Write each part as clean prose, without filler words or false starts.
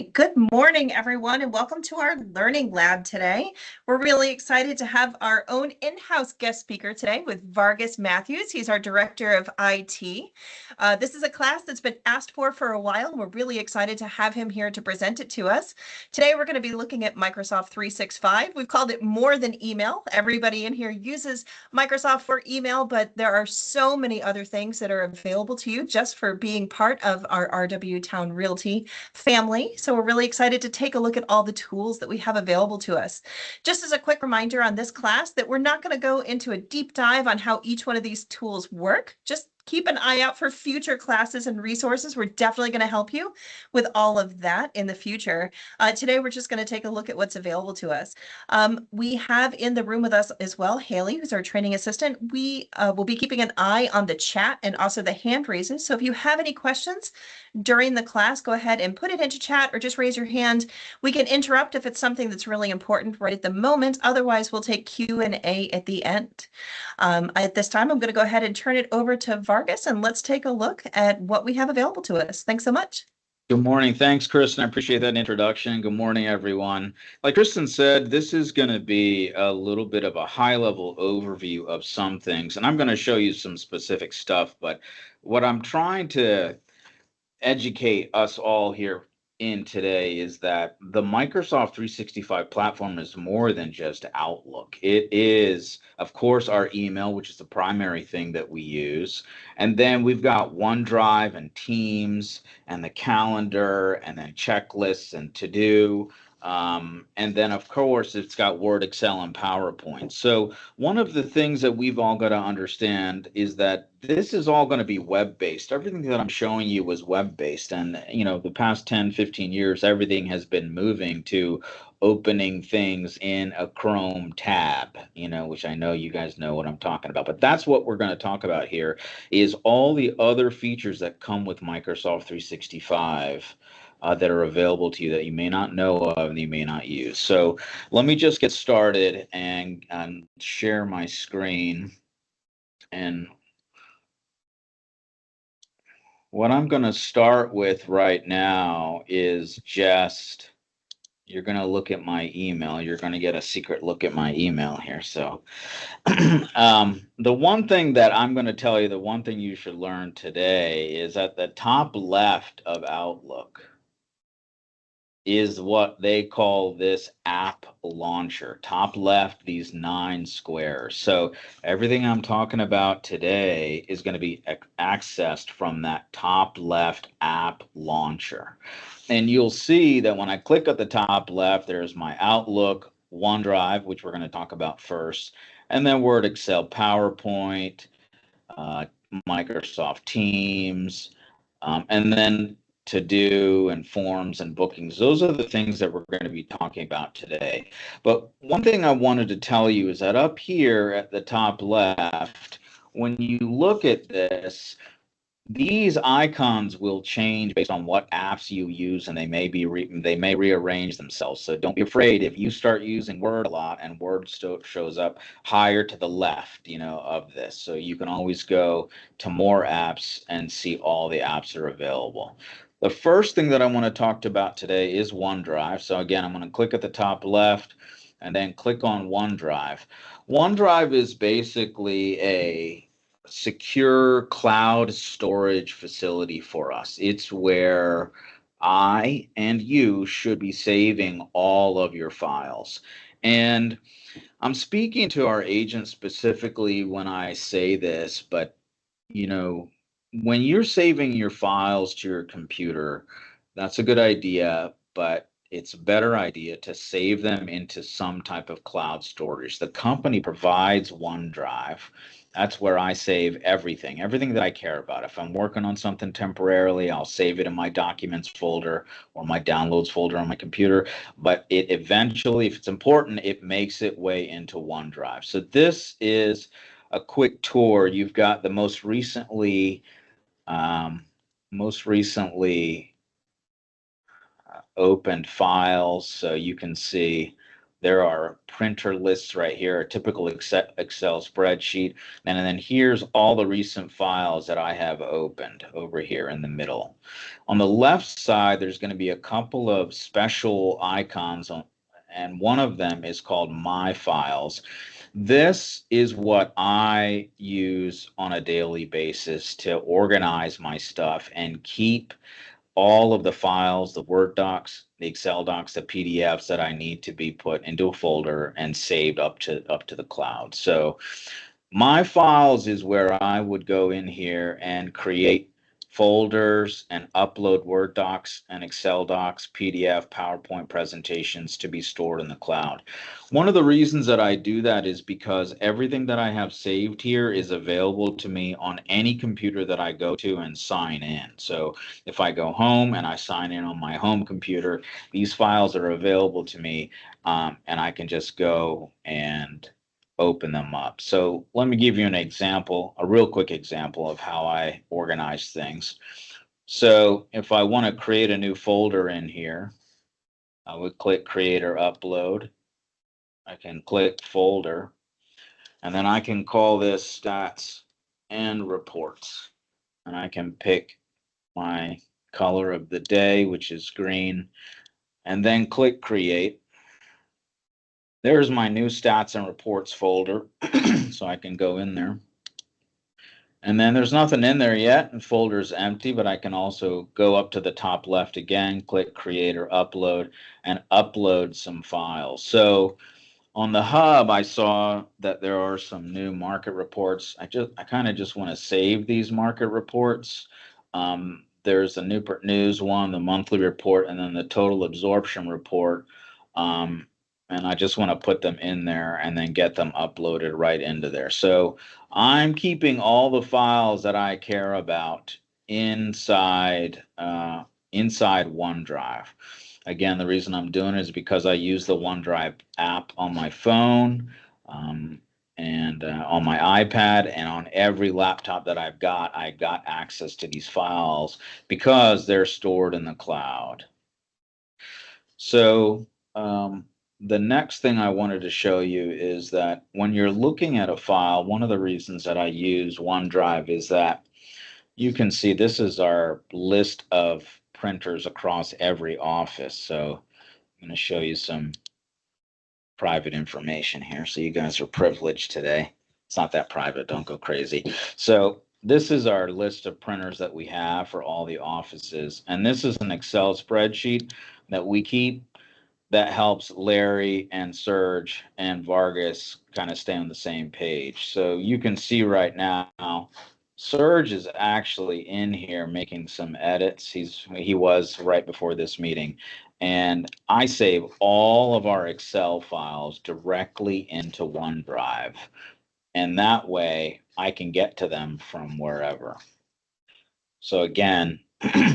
Good morning, everyone, and welcome to our Learning Lab today. We're really excited to have our own in-house guest speaker today with Vargas Matthews. He's our Director of IT. This is a class that's been asked for a while, and we're really excited to have him here to present it to us. Today, we're going to be looking at Microsoft 365. We've called it more than email. Everybody in here uses Microsoft for email, but there are so many other things that are available to you just for being part of our RW Town Realty family. So we're really excited to take a look at all the tools that we have available to us. Just as a quick reminder on this class that we're not going to go into a deep dive on how each one of these tools work. Just keep an eye out for future classes and resources. We're definitely going to help you with all of that in the future. Today, we're just going to take a look at what's available to us. We have in the room with us as well, Haley, who's our training assistant. We will be keeping an eye on the chat and also the hand raises. So if you have any questions during the class, go ahead and put it into chat or just raise your hand. We can interrupt if it's something that's really important right at the moment. Otherwise, we'll take Q&A at the end. At this time, I'm going to go ahead and turn it over to Vargas, and let's take a look at what we have available to us. Thanks so much. Good morning. Thanks, Kristen. I appreciate that introduction. Good morning, everyone. Like Kristen said, this is going to be a little bit of a high-level overview of some things, and I'm going to show you some specific stuff. But what I'm trying to educate us all here in today is that the Microsoft 365 platform is more than just Outlook. It is, of course, our email, which is the primary thing that we use. And then we've got OneDrive and Teams and the calendar and then checklists and to-do. And then, of course, it's got Word, Excel, and PowerPoint. So one of the things that we've all got to understand is that this is all going to be web-based. Everything that I'm showing you was web-based. And, the past 10, 15 years, everything has been moving to opening things in a Chrome tab, which I know you guys know what I'm talking about. But that's what we're going to talk about here is all the other features that come with Microsoft 365 that are available to you that you may not know of and you may not use. So let me just get started and share my screen. And what I'm going to start with right now is just, you're going to look at my email. You're going to get a secret look at my email here. So the one thing that I'm going to tell you, the one thing you should learn today is at the top left of Outlook is what they call this app launcher. Top left, these 9 squares. So everything I'm talking about today is going to be accessed from that top left app launcher. And you'll see that when I click at the top left, there's my Outlook, OneDrive, which we're going to talk about first, and then Word, Excel, PowerPoint, Microsoft Teams, and then to-do and forms and bookings. Those are the things that we're going to be talking about today. But one thing I wanted to tell you is that up here at the top left, when you look at this, these icons will change based on what apps you use, and they may rearrange themselves. So don't be afraid if you start using Word a lot and Word shows up higher to the left, of this. So you can always go to more apps and see all the apps that are available. The first thing that I want to talk about today is OneDrive. So again, I'm going to click at the top left and then click on OneDrive. OneDrive is basically a secure cloud storage facility for us. It's where I and you should be saving all of your files. And I'm speaking to our agent specifically when I say this, but when you're saving your files to your computer, that's a good idea, but it's a better idea to save them into some type of cloud storage. The company provides OneDrive. That's where I save everything that I care about. If I'm working on something temporarily, I'll save it in my documents folder or my downloads folder on my computer. But it eventually, if it's important, it makes its way into OneDrive. So this is a quick tour. You've got the most recently opened files, so you can see There are printer lists right here, a typical Excel spreadsheet. And then here's all the recent files that I have opened over here in the middle. On the left side, there's going to be a couple of special icons and one of them is called My Files. This is what I use on a daily basis to organize my stuff and keep all of the files, the Word docs, the Excel docs, the PDFs that I need to be put into a folder and saved up to the cloud. So My Files is where I would go in here and create folders and upload Word docs and Excel docs, PDF, PowerPoint presentations to be stored in the cloud. One of the reasons that I do that is because everything that I have saved here is available to me on any computer that I go to and sign in. So if I go home and I sign in on my home computer, these files are available to me, and I can just go and open them up. So let me give you an example, a real quick example of how I organize things. So if I want to create a new folder in here, I would click Create or Upload. I can click Folder, and then I can call this Stats and Reports. And I can pick my color of the day, which is green, and then click Create. There's my new Stats and Reports folder, so I can go in there. And then there's nothing in there yet, and folder's empty, but I can also go up to the top left again, click Create or Upload, and upload some files. So on the hub, I saw that there are some new market reports. I kind of just want to save these market reports. There's the Newport News one, the monthly report, and then the total absorption report. And I just want to put them in there and then get them uploaded right into there. So I'm keeping all the files that I care about inside OneDrive. Again, the reason I'm doing it is because I use the OneDrive app on my phone, and on my iPad, and on every laptop that I got access to these files because they're stored in the cloud. So the next thing I wanted to show you is that when you're looking at a file, one of the reasons that I use OneDrive is that you can see this is our list of printers across every office. So I'm going to show you some private information here. So you guys are privileged today. It's not that private. Don't go crazy. So this is our list of printers that we have for all the offices. And this is an Excel spreadsheet that we keep that helps Larry and Serge and Vargas kind of stay on the same page. So you can see right now, Serge is actually in here making some edits. He was right before this meeting. And I save all of our Excel files directly into OneDrive. And that way I can get to them from wherever. So again,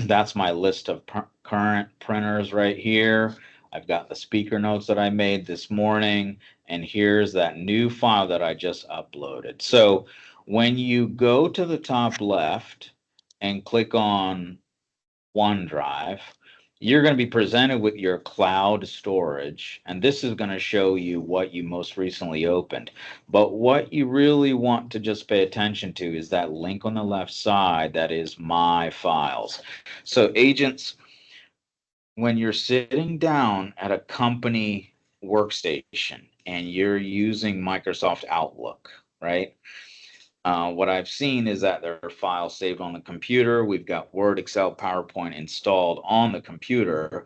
that's my list of current printers right here. I've got the speaker notes that I made this morning, and here's that new file that I just uploaded. So when you go to the top left and click on OneDrive, you're going to be presented with your cloud storage, and this is going to show you what you most recently opened. But what you really want to just pay attention to is that link on the left side that is My Files. So agents, when you're sitting down at a company workstation and you're using Microsoft Outlook, right? What I've seen is that there are files saved on the computer. We've got Word, Excel, PowerPoint installed on the computer,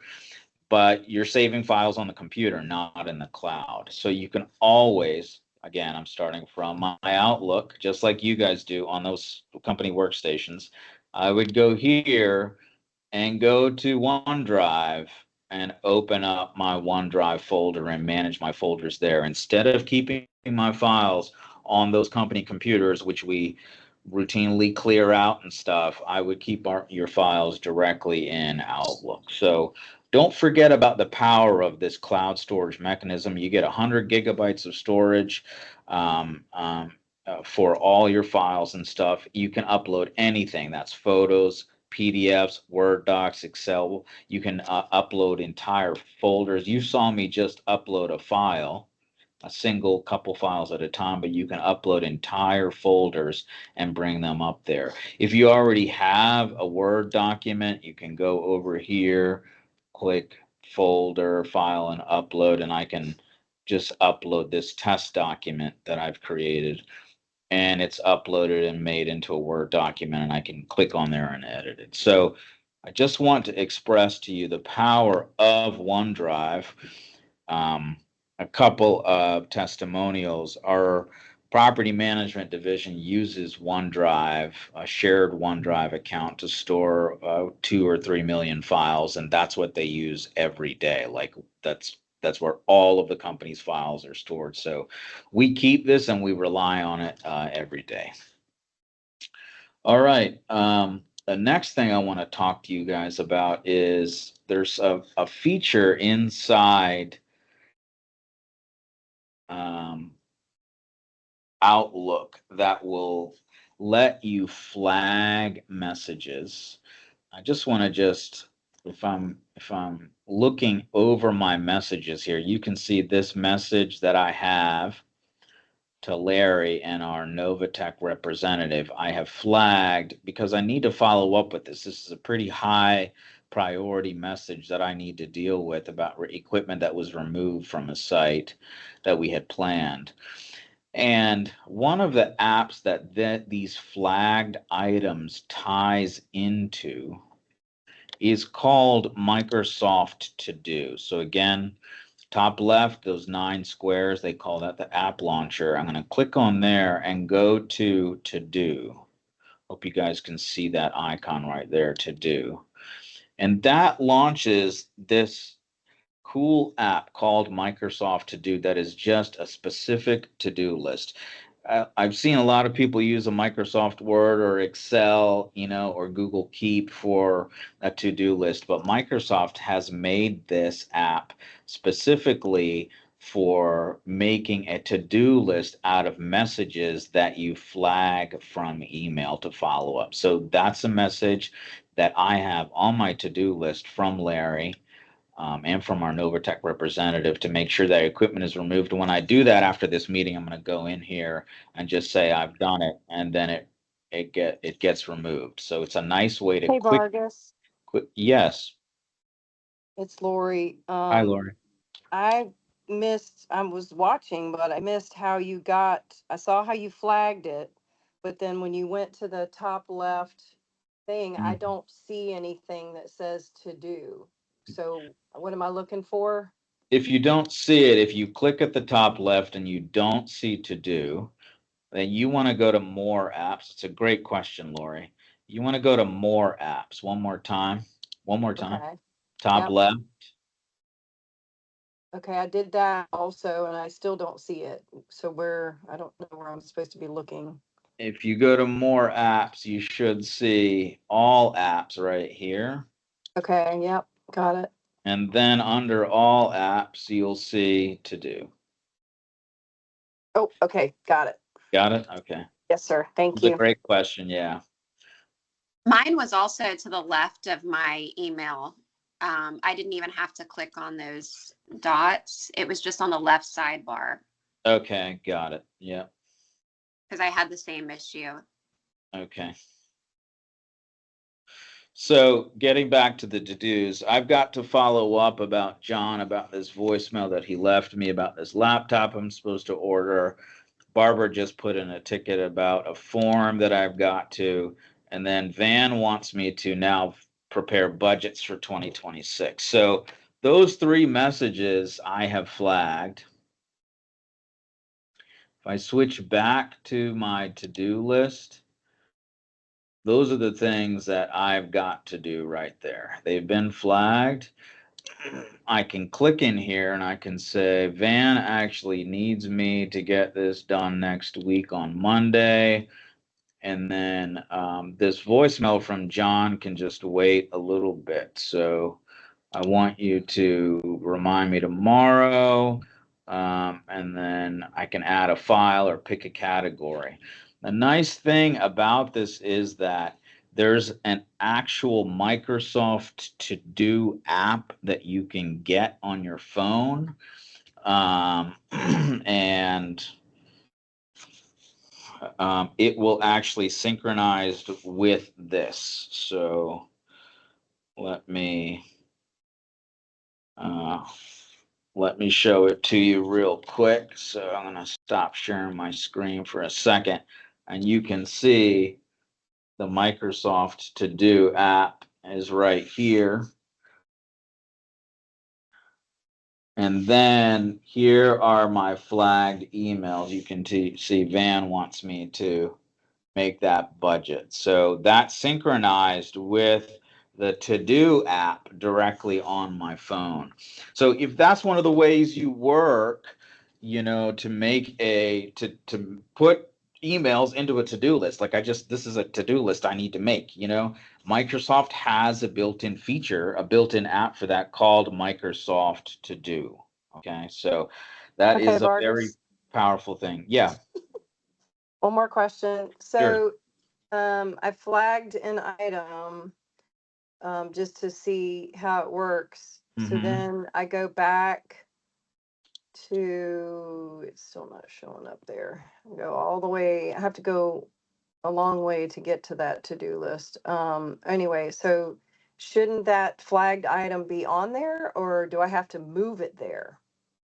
but you're saving files on the computer, not in the cloud. So you can always, again, I'm starting from my Outlook, just like you guys do on those company workstations. I would go here and go to OneDrive and open up my OneDrive folder and manage my folders there instead of keeping my files on those company computers, which we routinely clear out and stuff. I would keep your files directly in Outlook. So don't forget about the power of this cloud storage mechanism. You get 100 gigabytes of storage for all your files and stuff. You can upload anything. That's photos, PDFs, Word docs, Excel. You can upload entire folders. You saw me just upload a file, a single couple files at a time, but you can upload entire folders and bring them up there. If you already have a Word document, you can go over here, click folder, file, and upload, and I can just upload this test document that I've created, and it's uploaded and made into a Word document, and I can click on there and edit it. So I just want to express to you the power of OneDrive. A couple of testimonials. Our property management division uses OneDrive, a shared OneDrive account, to store 2 or 3 million files, and that's what they use every day. Like that's where all of the company's files are stored. So we keep this and we rely on it every day. All right. The next thing I want to talk to you guys about is there's a feature inside Outlook that will let you flag messages. I just want to if I'm looking over my messages here, you can see this message that I have to Larry and our Novatech representative. I have flagged because I need to follow up with this. This is a pretty high priority message that I need to deal with about equipment that was removed from a site that we had planned. And one of the apps that these flagged items ties into is called Microsoft To Do. So again, top left, those 9 squares, they call that the app launcher. I'm going to click on there and go to To Do. Hope you guys can see that icon right there, To Do. And that launches this cool app called Microsoft To Do that is just a specific to-do list. I've seen a lot of people use a Microsoft Word or Excel, or Google Keep for a to-do list, but Microsoft has made this app specifically for making a to-do list out of messages that you flag from email to follow up. So that's a message that I have on my to-do list from Larry. And from our Novatech representative to make sure that equipment is removed. When I do that after this meeting, I'm going to go in here and just say I've done it, and then it gets removed. So it's a nice way to Hey Vargas, Yes. it's Lori. Hi, Lori. I was watching, but I missed I saw how you flagged it, but then when you went to the top left thing, I Mhm. don't see anything that says to do. So what am I looking for? If you don't see it, if you click at the top left and you don't see to do, then you want to go to more apps. It's a great question, Lori. You want to go to more apps. One more time. One more time. Okay. Top Yep. left. Okay, I did that also, and I still don't see it. So I don't know where I'm supposed to be looking. If you go to more apps, you should see all apps right here. Okay, yep, got it. And then under all apps, you'll see to do. Oh, okay, got it. Got it? Okay. Yes, sir. Thank It's a you. great question. Yeah. Mine was also to the left of my email. I didn't even have to click on those dots. It was just on the left sidebar Okay. Got it. Yeah. because I had the same issue. Okay. So getting back to the to-dos, I've got to follow up about John, about this voicemail that he left me about this laptop I'm supposed to order. Barbara just put in a ticket about a form that I've got to, and then Van wants me to now prepare budgets for 2026. So those 3 messages I have flagged. If I switch back to my to-do list, those are the things that I've got to do right there. They've been flagged. I can click in here and I can say, Van actually needs me to get this done next week on Monday. And then this voicemail from John can just wait a little bit. So I want you to remind me tomorrow. And then I can add a file or pick a category. The nice thing about this is that there's an actual Microsoft To Do app that you can get on your phone. And it will actually synchronize with this. So let me show it to you real quick. So I'm going to stop sharing my screen for a second, and you can see the Microsoft To Do app is right here. And then here are my flagged emails. You can see Van wants me to make that budget. So that's synchronized with the To Do app directly on my phone. So if that's one of the ways you work, to make to put emails into a to-do list, like this is a to-do list I need to make, Microsoft has a built-in feature, a built-in app for that called Microsoft To Do. Okay, so that Okay, is a very Vargas, powerful thing. Yeah, one more question. sure. So, I flagged an item, just to see how it works. So Mhm. then I go back to, it's still not showing up there. Go all the way, I have to go a long way to get to that to-do list. Anyway, so shouldn't that flagged item be on there, or do I have to move it there?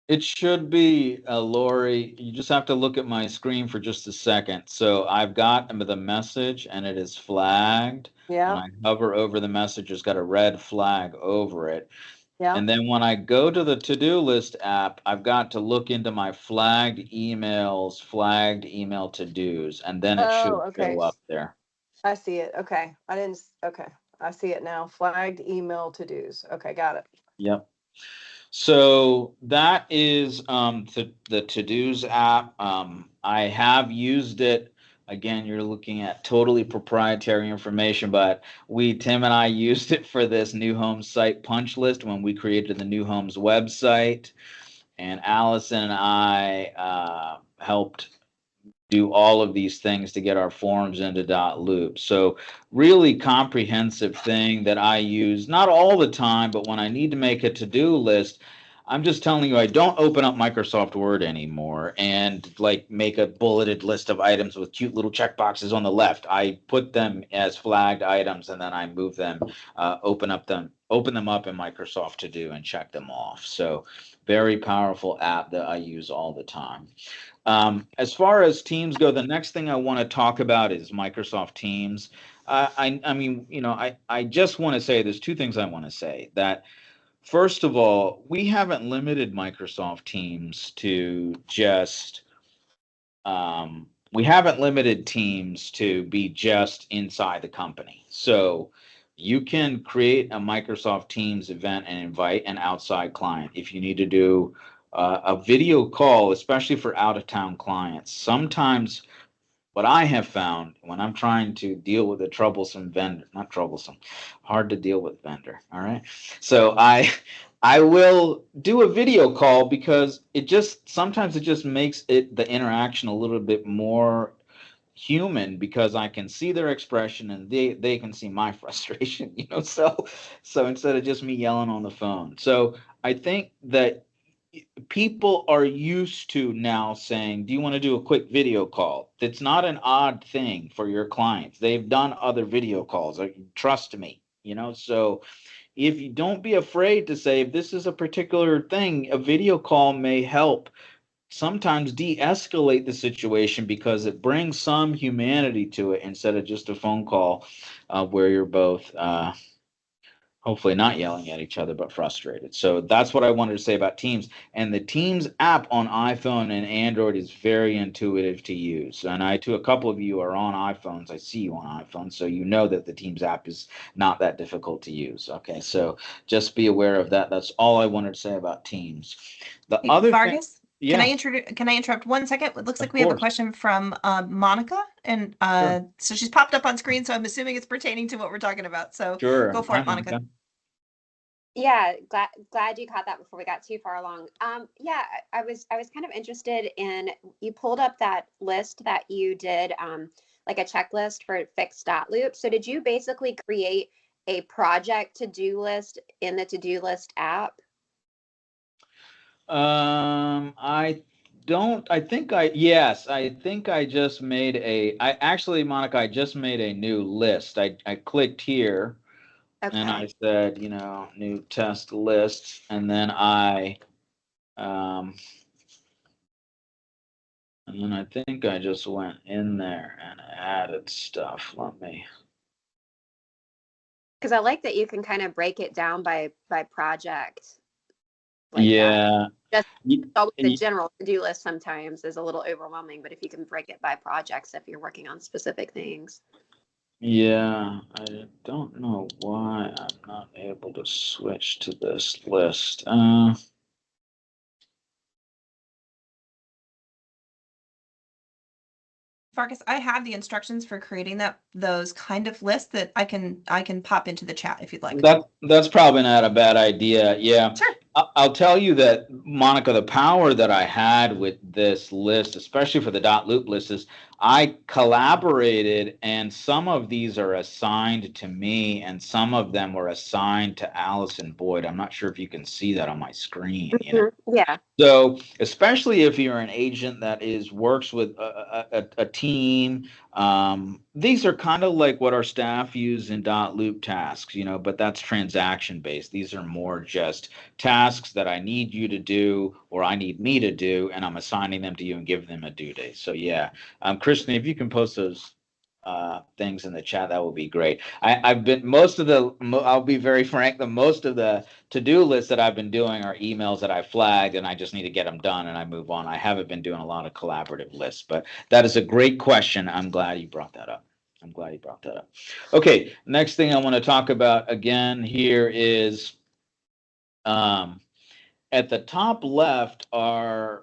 It should be, Lori. You just have to look at my screen for just a second. So I've got the message and it is flagged. When Yeah, I hover over the message, it's got a red flag over it. yeah. And then when I go to the to-do list app, I've got to look into my flagged emails, flagged email to-dos, and then it should Oh, okay. show up there. I see it. Okay. Okay. I see it now. Flagged email to-dos. Okay, got it. Yep. So that is the To-Dos app. I have used it. Again, you're looking at totally proprietary information, but Tim and I used it for this new homes site punch list when we created the new homes website. And Allison and I helped do all of these things to get our forms into .loop. So really comprehensive thing that I use, not all the time, but when I need to make a to-do list, I'm just telling you, I don't open up Microsoft Word anymore and like make a bulleted list of items with cute little check boxes on the left. I put them as flagged items and then I move them, open them up in Microsoft To Do and check them off. So very powerful app that I use all the time. As far as Teams go, the next thing I want to talk about is Microsoft Teams. I mean, I just want to say there's two things I want to say. That first of all, we haven't limited Microsoft Teams to just we haven't limited Teams to be just inside the company. So you can create a Microsoft Teams event and invite an outside client if you need to do a video call, especially for out-of-town clients. Sometimes what I have found when I'm trying to deal with a troublesome vendor, not troublesome, hard to deal with vendor. All right. So I will do a video call because sometimes it just makes the interaction a little bit more human because I can see their expression and they can see my frustration, so instead of just me yelling on the phone. So I think that people are used to now saying, do you want to do a quick video call? It's not an odd thing for your clients. They've done other video calls. Trust me, so if you don't be afraid to say, if this is a particular thing, a video call may help sometimes de-escalate the situation because it brings some humanity to it instead of just a phone call where you're both hopefully not yelling at each other, but frustrated. So that's what I wanted to say about Teams. And the Teams app on iPhone and Android is very intuitive to use. And a couple of you are on iPhones. I see you on iPhones. So you know that the Teams app is not that difficult to use. Okay, so just be aware of that. That's all I wanted to say about Teams. The Hey, other thing, Vargas, can I yeah, interrupt 1 second? It looks of like we have a course. question from Monica, and Sure. so she's popped up on screen, so I'm assuming it's pertaining to what we're talking about. So Sure. go for Hi, it, Monica. Monica. Yeah, glad you caught that before we got too far along. Yeah, I was kind of interested in, you pulled up that list that you did, like a checklist for fixed dot loop. So did you basically create a project to-do list in the to-do list app? I don't, I think I, yes, I think I just made I actually, Monica, I just made a new list. I clicked here and Okay. I said, you know, new test lists, and then um, and then I think I just went in there and added stuff. Let me, Because I like that you can kind of break it down by project like that. yeah. Just y- always the y- general to-do list sometimes is a little overwhelming, but if you can break it by projects, if you're working on specific things. Yeah, I don't know why I'm not able to switch to this list. Farkas, I have the instructions for creating those kind of lists that I can pop into the chat if you'd like. That's probably not a bad idea. Yeah. Sure. I'll tell you that, Monica, the power that I had with this list, especially for the dot loop list, is I collaborated, and some of these are assigned to me, and some of them were assigned to Allison Boyd. I'm not sure if you can see that on my screen, you know. Yeah. So, especially if you're an agent that works with a team, these are kind of like what our staff use in dot loop tasks, you know, but that's transaction based. These are more just tasks that I need you to do or I need me to do, and I'm assigning them to you and giving them a due date. So yeah, Kristen, if you can post those things in the chat, that would be great. I've been I'll be very frank, the most of the to-do lists that I've been doing are emails that I flagged, and I just need to get them done and I move on. I haven't been doing a lot of collaborative lists, but that is a great question. I'm glad you brought that up. I'm glad you brought that up. Okay, next thing I want to talk about again here is at the top left are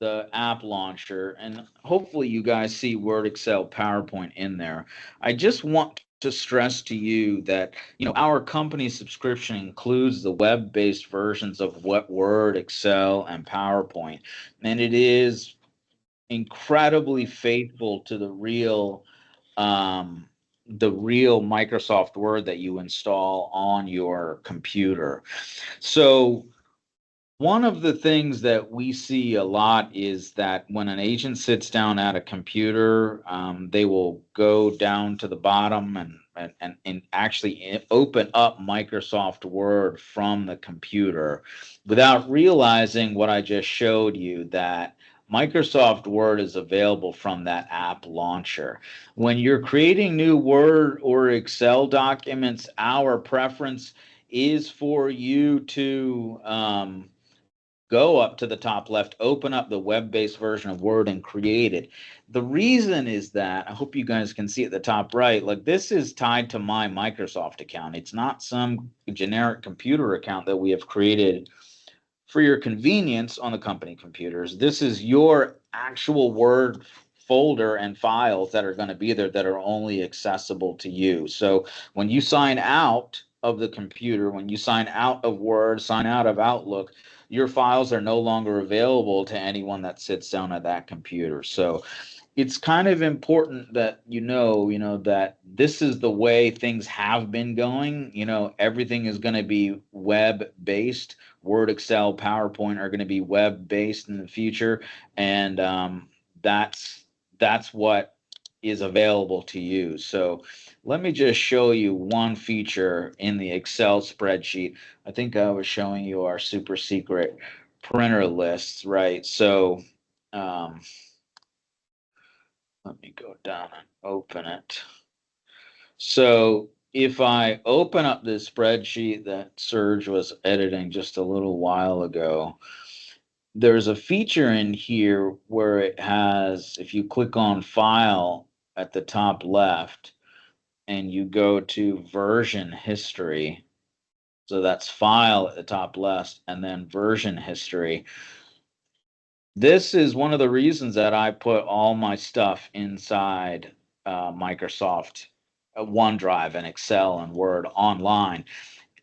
the app launcher, and hopefully you guys see Word, Excel, PowerPoint in there. I just want to stress to you that, you know, our company subscription includes the web-based versions of what Word, Excel, and PowerPoint, and it is incredibly faithful to the real Microsoft Word that you install on your computer. So one of the things that we see a lot is that when an agent sits down at a computer, they will go down to the bottom and actually open up Microsoft Word from the computer without realizing what I just showed you, that Microsoft Word is available from that app launcher. When you're creating new Word or Excel documents, our preference is for you to go up to the top left, open up the web-based version of Word and create it. The reason is that, I hope you guys can see at the top right, like this is tied to my Microsoft account. It's not some generic computer account that we have created for your convenience on the company computers. This is your actual Word folder and files that are going to be there that are only accessible to you. So when you sign out of the computer, when you sign out of Word, sign out of Outlook, your files are no longer available to anyone that sits down at that computer. So it's kind of important that you know that this is the way things have been going. You know, everything is going to be web based. Word, Excel, PowerPoint are going to be web based in the future, and that's what is available to you. So let me just show you one feature in the Excel spreadsheet. I think I was showing you our super secret printer lists, right? So let me go down and open it. So if I open up this spreadsheet that Serge was editing just a little while ago, there's a feature in here where it has, if you click on File at the top left and you go to Version History, so that's File at the top left and then Version History. This is one of the reasons that I put all my stuff inside Microsoft OneDrive and Excel and Word online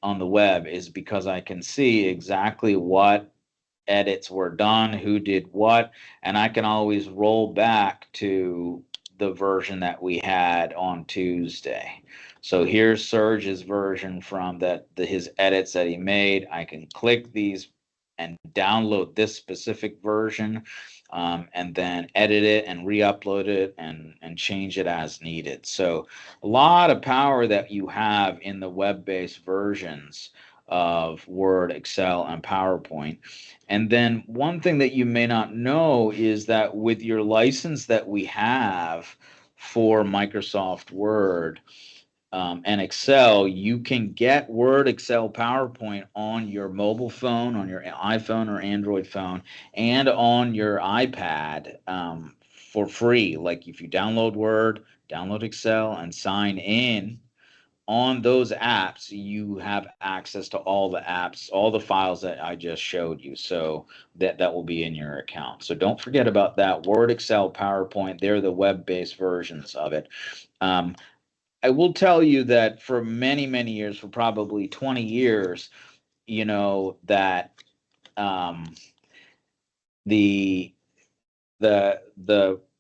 on the web is because I can see exactly what edits were done, who did what, and I can always roll back to the version that we had on Tuesday. So here's Serge's version from his edits that he made. I can click these and download this specific version, and then edit it and re-upload it and change it as needed. So a lot of power that you have in the web-based versions of Word, Excel, and PowerPoint. And then one thing that you may not know is that with your license that we have for Microsoft Word and Excel, you can get Word, Excel, PowerPoint on your mobile phone, on your iPhone or Android phone, and on your iPad for free. Like if you download Word, download Excel, and sign in on those apps, you have access to all the apps, all the files that I just showed you. So that will be in your account. So don't forget about that. Word, Excel, PowerPoint, they're the web-based versions of it. I will tell you that for many, many years, for probably 20 years, that the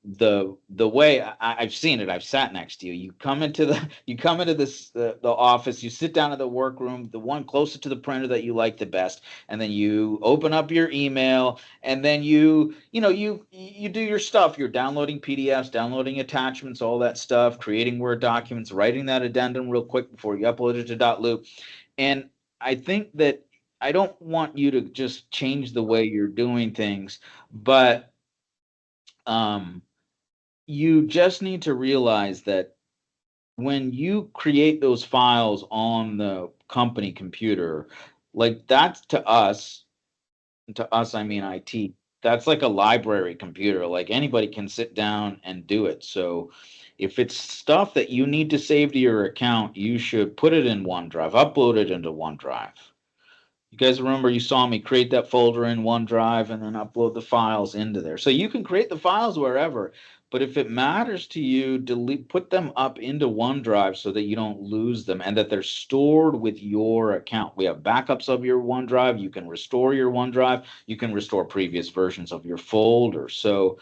the way I've seen it, I've sat next to you. You come into the office, you sit down in the workroom, the one closer to the printer that you like the best, and then you open up your email, and then you do your stuff. You're downloading PDFs, downloading attachments, all that stuff, creating Word documents, writing that addendum real quick before you upload it to Dotloop. And I think that I don't want you to just change the way you're doing things, but you just need to realize that when you create those files on the company computer, like that's to us, I mean IT, that's like a library computer. Like anybody can sit down and do it. So if it's stuff that you need to save to your account, you should put it in OneDrive, upload it into OneDrive. You guys remember you saw me create that folder in OneDrive and then upload the files into there. So you can create the files wherever, but if it matters to you, put them up into OneDrive so that you don't lose them and that they're stored with your account. We have backups of your OneDrive. You can restore your OneDrive. You can restore previous versions of your folder. So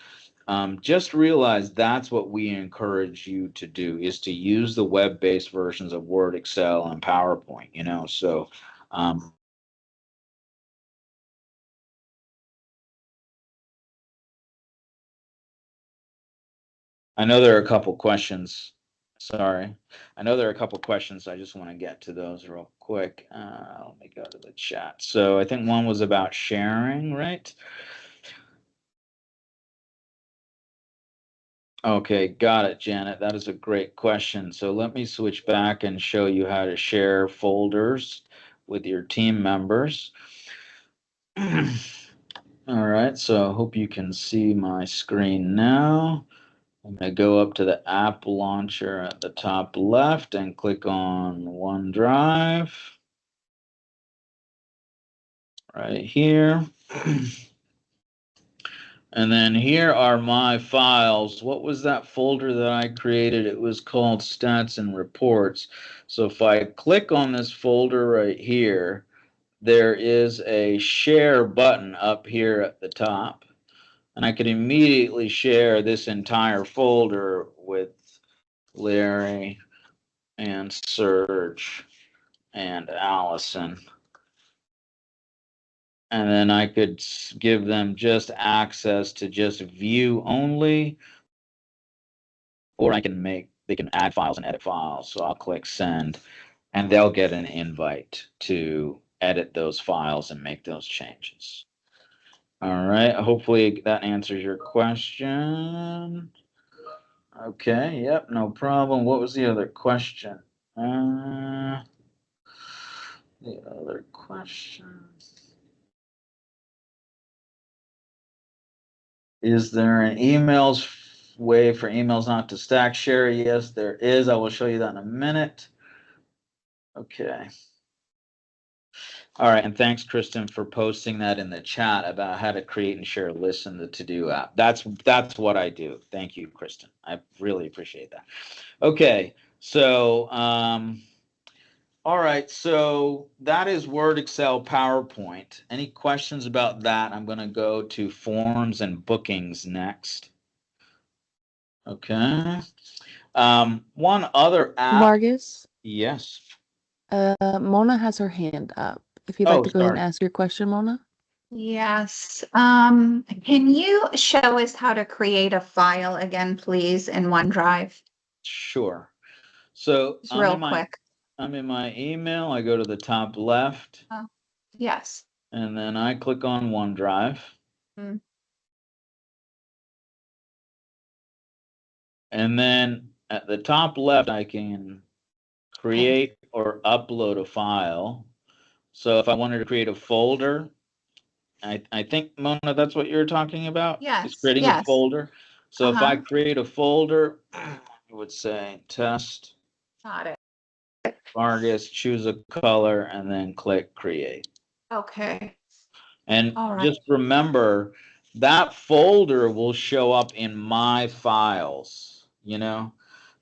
just realize that's what we encourage you to do, is to use the web-based versions of Word, Excel, and PowerPoint, so I know there are a couple questions. Sorry. I know there are a couple questions. I just want to get to those real quick. Let me go to the chat. So I think one was about sharing, right? Okay, got it, Janet. That is a great question. So let me switch back and show you how to share folders with your team members. All right, so I hope you can see my screen now. I'm going to go up to the app launcher at the top left and click on OneDrive right here. And then here are my files. What was that folder that I created? It was called Stats and Reports. So if I click on this folder right here, there is a share button up here at the top. And I could immediately share this entire folder with Larry and Serge and Allison. And then I could give them just access to just view only, or they can add files and edit files. So I'll click send, and they'll get an invite to edit those files and make those changes. All right, hopefully that answers your question. Okay, yep, no problem. What was the other question? The other question. Is there an way for emails not to stack share? Yes, there is. I will show you that in a minute. Okay. All right, and thanks, Kristen, for posting that in the chat about how to create and share lists in the To-Do app. That's what I do. Thank you, Kristen. I really appreciate that. Okay, so All right, so that is Word, Excel, PowerPoint. Any questions about that? I'm going to go to forms and bookings next. Okay. One other app. Vargas, Yes. Mona has her hand up. If you'd Oh, like to go ahead and sorry. ask your question, Mona. Yes. Can you show us how to create a file again, please, in OneDrive? Sure. So Just real quick. I'm in my email. I go to the top left Yes. and then I click on OneDrive. Mm. And then at the top left, I can create or upload a file. So if I wanted to create a folder, I think, Mona, that's what you're talking about? Is Yes, creating a yes. folder. So if I Uh-huh. create a folder, I would say test Got it. Vargas, choose a color, and then click create. Okay. And All right. just remember that folder will show up in my files, you know?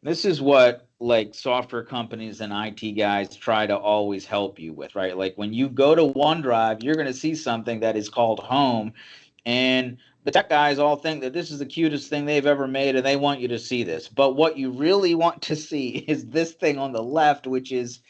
This is what like software companies and IT guys try to always help you with, right? Like when you go to OneDrive, you're going to see something that is called home, and the tech guys all think that this is the cutest thing they've ever made and they want you to see this. But what you really want to see is this thing on the left, which is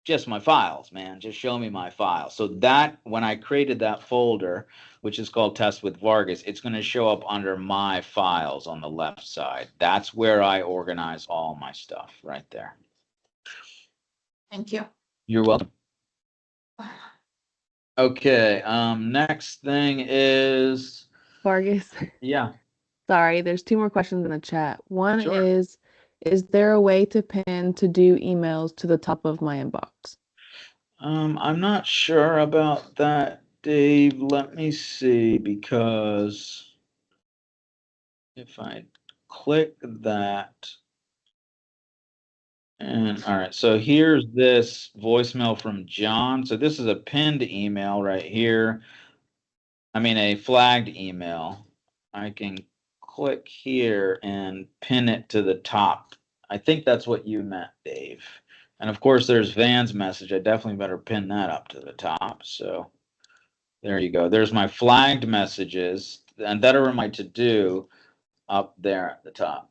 just my files, man. Just show me my files. So that when I created that folder, which is called Test with Vargas, it's going to show up under my files on the left side. That's where I organize all my stuff right there. Thank you. You're welcome. Okay. Next thing is, Vargas, yeah. sorry, there's two more questions in the chat. One Sure. is there a way to pin to do emails to the top of my inbox? I'm not sure about that, Dave. Let me see, because if I click that, and all right, so here's this voicemail from John. So this is a pinned email right here. I mean, a flagged email. I can click here and pin it to the top. I think that's what you meant, Dave. And of course, there's Van's message. I definitely better pin that up to the top. So there you go. There's my flagged messages, and that are my to do up there at the top.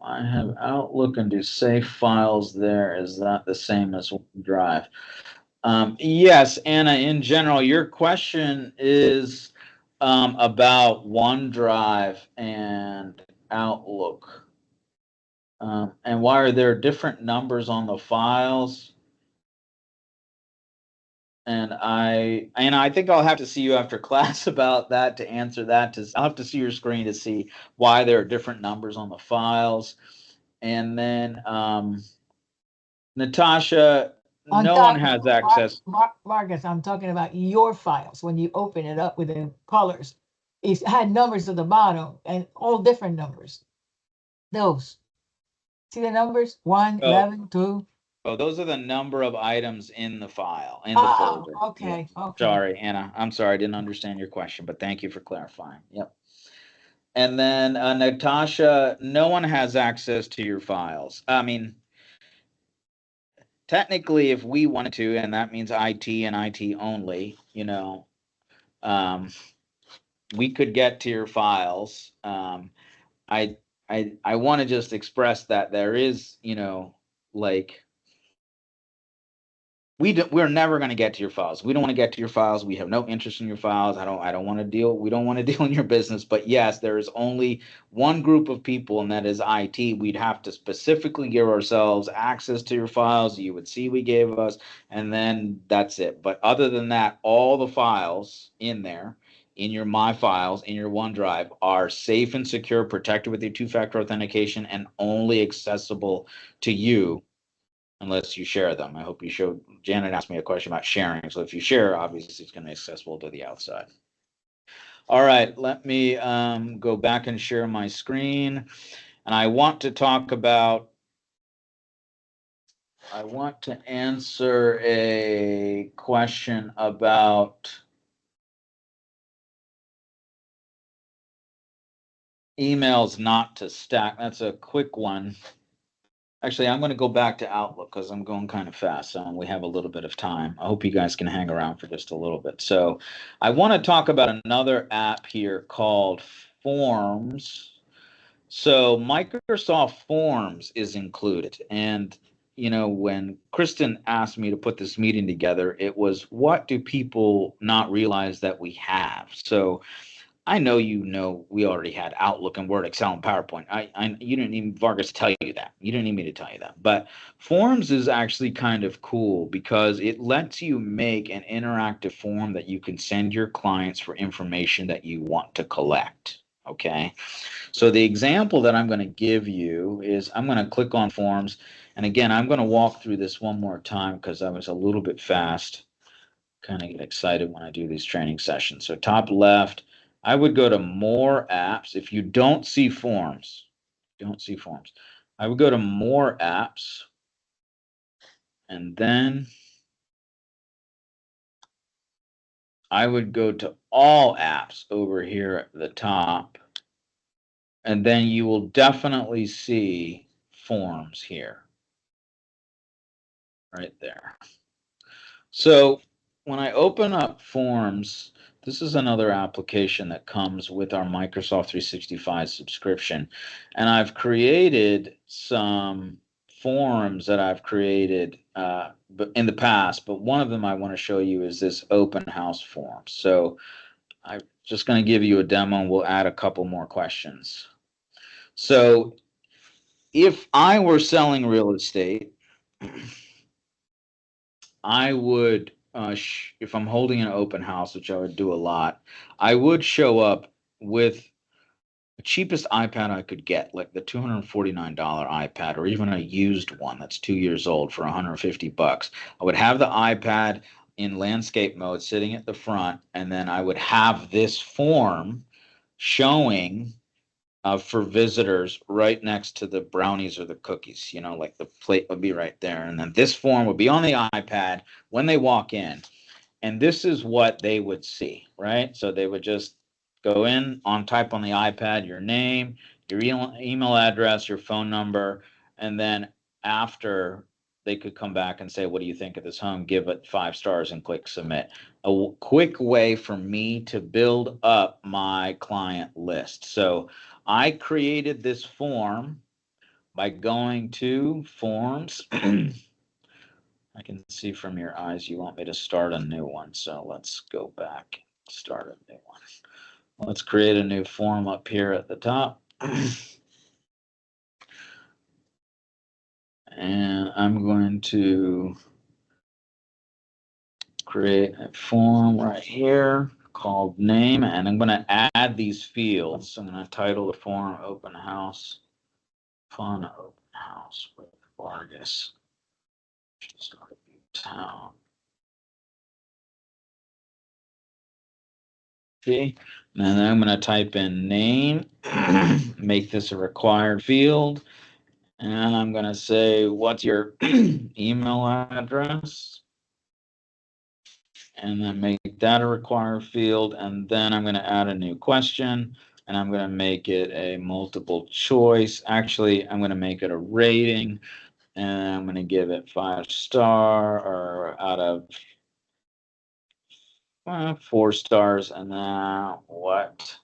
I have Outlook and do save files there. Is that the same as OneDrive? Yes, Anna, in general, your question is about OneDrive and Outlook. And why are there different numbers on the files? And I think I'll have to see you after class about that to answer that. I'll have to see your screen to see why there are different numbers on the files. And then Natasha, no one has access. Vargas, I'm talking about your files. When you open it up with the colors, it had numbers at the bottom and all different numbers. Those. See the numbers? 1, Oh. 11, 2. Oh, those are the number of items in the file, in the folder. Okay, Yeah. okay. Sorry, Anna. I'm sorry, I didn't understand your question, but thank you for clarifying. Yep. And then Natasha, no one has access to your files. I mean, technically, if we wanted to, and that means IT and IT only, we could get to your files. I want to just express that there is, like, we're never going to get to your files. We don't want to get to your files. We have no interest in your files. We don't want to deal in your business. But yes, there is only one group of people, and that is IT. We'd have to specifically give ourselves access to your files. You would see we gave us, and then that's it. But other than that, all the files in there, in your My Files, in your OneDrive, are safe and secure, protected with your two-factor authentication, and only accessible to you unless you share them. I hope you showed. Janet asked me a question about sharing. So if you share, obviously it's going to be accessible to the outside. All right, let me go back and share my screen. And I want to answer a question about emails not to stack. That's a quick one. Actually, I'm going to go back to Outlook because I'm going kind of fast. So we have a little bit of time. I hope you guys can hang around for just a little bit. So I want to talk about another app here called Forms. So Microsoft Forms is included. And, you know, when Kristen asked me to put this meeting together, it was, what do people not realize that we have? So I know we already had Outlook and Word, Excel, and PowerPoint. You didn't need Vargas to tell you that. You didn't need me to tell you that. But Forms is actually kind of cool because it lets you make an interactive form that you can send your clients for information that you want to collect. Okay. So the example that I'm going to give you is I'm going to click on Forms. And again, I'm going to walk through this one more time because I was a little bit fast. Kind of get excited when I do these training sessions. So top left, I would go to more apps. If you don't see Forms, I would go to more apps. And then I would go to all apps over here at the top. And then you will definitely see Forms here. Right there. So when I open up Forms, this is another application that comes with our Microsoft 365 subscription. And I've created some forms that I've created in the past, but one of them I want to show you is this open house form. So I'm just going to give you a demo and we'll add a couple more questions. So if I were selling real estate, I would, if I'm holding an open house, which I would do a lot, I would show up with the cheapest iPad I could get, like the $249 iPad, or even a used one that's 2 years old for $150. I would have the iPad in landscape mode sitting at the front, and then I would have this form showing for visitors right next to the brownies or the cookies, you know, like the plate would be right there. And then this form would be on the iPad when they walk in. And this is what they would see, right? So they would just go in, type on the iPad your name, your email address, your phone number, and then after they could come back and say, what do you think of this home? Give it 5 stars and click submit. A quick way for me to build up my client list. So I created this form by going to Forms. I can see from your eyes you want me to start a new one. So let's go back, start a new one. Let's create a new form up here at the top. And I'm going to create a form right here called name, and I'm going to add these fields. So I'm going to title the form Open House, Fun Open House with Vargas. Town. Okay, and then I'm going to type in name, make this a required field, and I'm going to say, what's your email address? And then make that a required field, and then I'm going to add a new question, and I'm going to make it a multiple choice. Actually, I'm going to make it a rating, and I'm going to give it 5 star or out of 4 stars. And now what?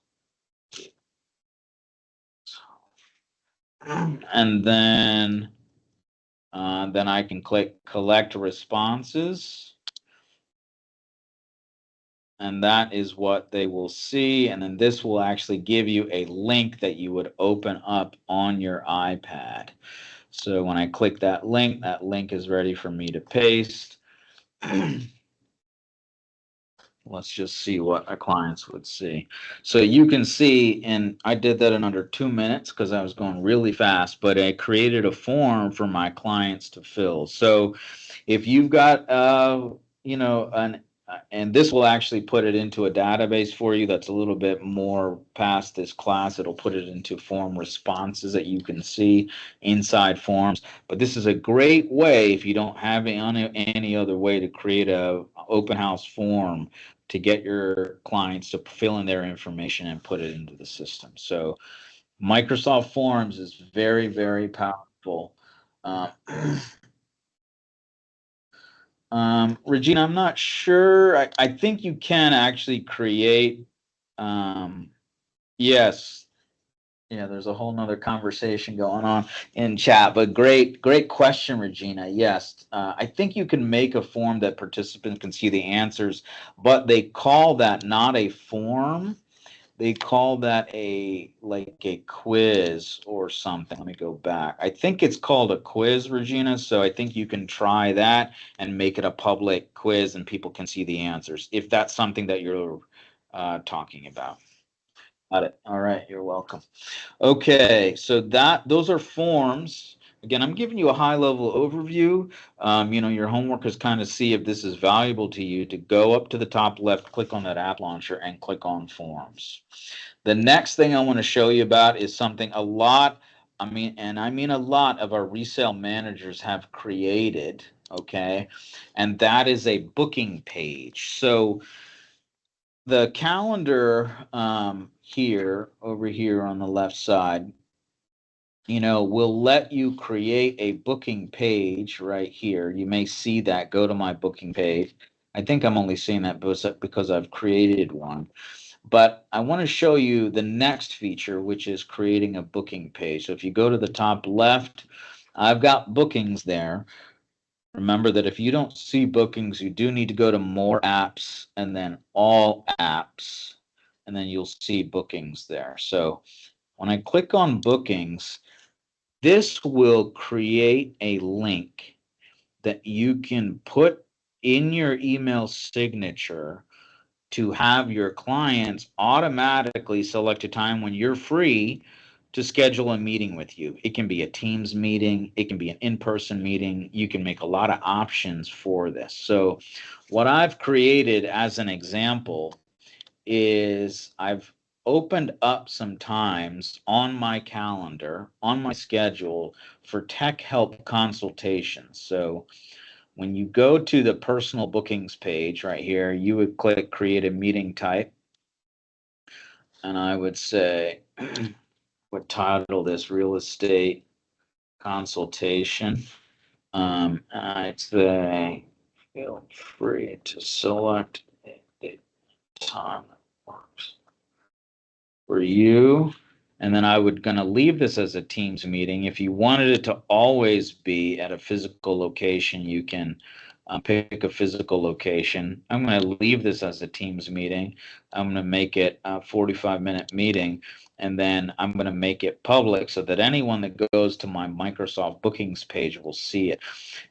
And then I can click collect responses. And that is what they will see. And then this will actually give you a link that you would open up on your iPad. So when I click that link is ready for me to paste. Let's just see what our clients would see. So you can see, and I did that in under 2 minutes because I was going really fast, but I created a form for my clients to fill. So if you've got, you know, and this will actually put it into a database for you that's a little bit more past this class. It'll put it into form responses that you can see inside Forms. But this is a great way, if you don't have any other way, to create a open house form to get your clients to fill in their information and put it into the system. So Microsoft Forms is very, very powerful. Uh, Regina, I'm not sure. I think you can actually create. Yes. Yeah, there's a whole nother conversation going on in chat, but great question, Regina. Yes, I think you can make a form that participants can see the answers, but they call that not a form. They call that like a quiz or something. Let me go back. I think it's called a quiz, Regina. So I think you can try that and make it a public quiz and people can see the answers if that's something that you're talking about. Got it. All right, you're welcome. Okay, so those are forms. Again, I'm giving you a high level overview. Your homework is kind of see if this is valuable to you to go up to the top left, click on that app launcher and click on forms. The next thing I want to show you about is something a lot, I mean a lot of our resale managers have created, okay? And that is a booking page. So the calendar here, over here on the left side, will let you create a booking page right here. You may see that. Go to my booking page. I think I'm only seeing that because I've created one. But I want to show you the next feature, which is creating a booking page. So if you go to the top left, I've got bookings there. Remember that if you don't see bookings, you do need to go to more apps and then all apps, and then you'll see bookings there. So when I click on bookings, this will create a link that you can put in your email signature to have your clients automatically select a time when you're free to schedule a meeting with you. It can be a Teams meeting, it can be an in-person meeting. You can make a lot of options for this. So what I've created as an example is I've opened up some times on my calendar, on my schedule for tech help consultations. So when you go to the personal bookings page right here, you would click create a meeting type. And I would say, would title this real estate consultation. I'd say feel free to select a time that works for you. And then I would gonna leave this as a Teams meeting. If you wanted it to always be at a physical location, you can pick a physical location. I'm gonna leave this as a Teams meeting. I'm gonna make it a 45-minute meeting, and then I'm gonna make it public so that anyone that goes to my Microsoft bookings page will see it.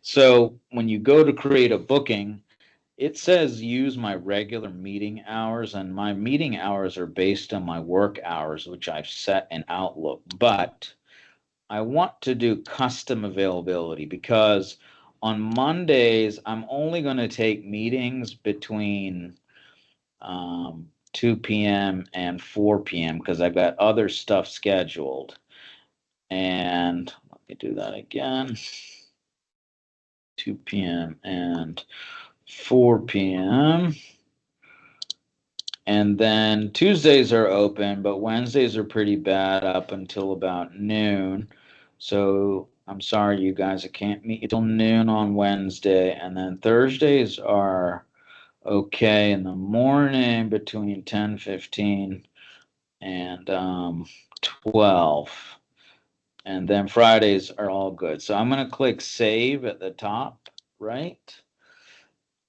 So when you go to create a booking, it says use my regular meeting hours, and my meeting hours are based on my work hours, which I've set in Outlook. But I want to do custom availability because on Mondays, I'm only going to take meetings between 2 p.m. and 4 p.m. because I've got other stuff scheduled. And let me do that again. 2 p.m. and 4 p.m. And then Tuesdays are open, but Wednesdays are pretty bad up until about noon. So I'm sorry, you guys, I can't meet until noon on Wednesday. And then Thursdays are okay in the morning between 10:15 and 12. And then Fridays are all good. So I'm going to click save at the top, right?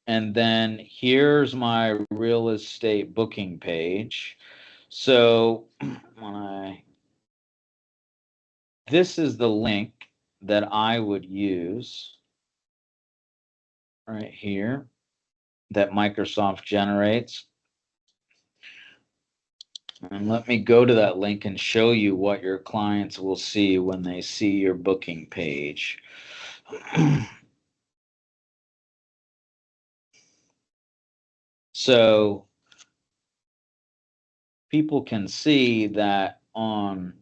And then here's my real estate booking page. So this is the link that I would use right here that Microsoft generates. And let me go to that link and show you what your clients will see when they see your booking page. So people can see that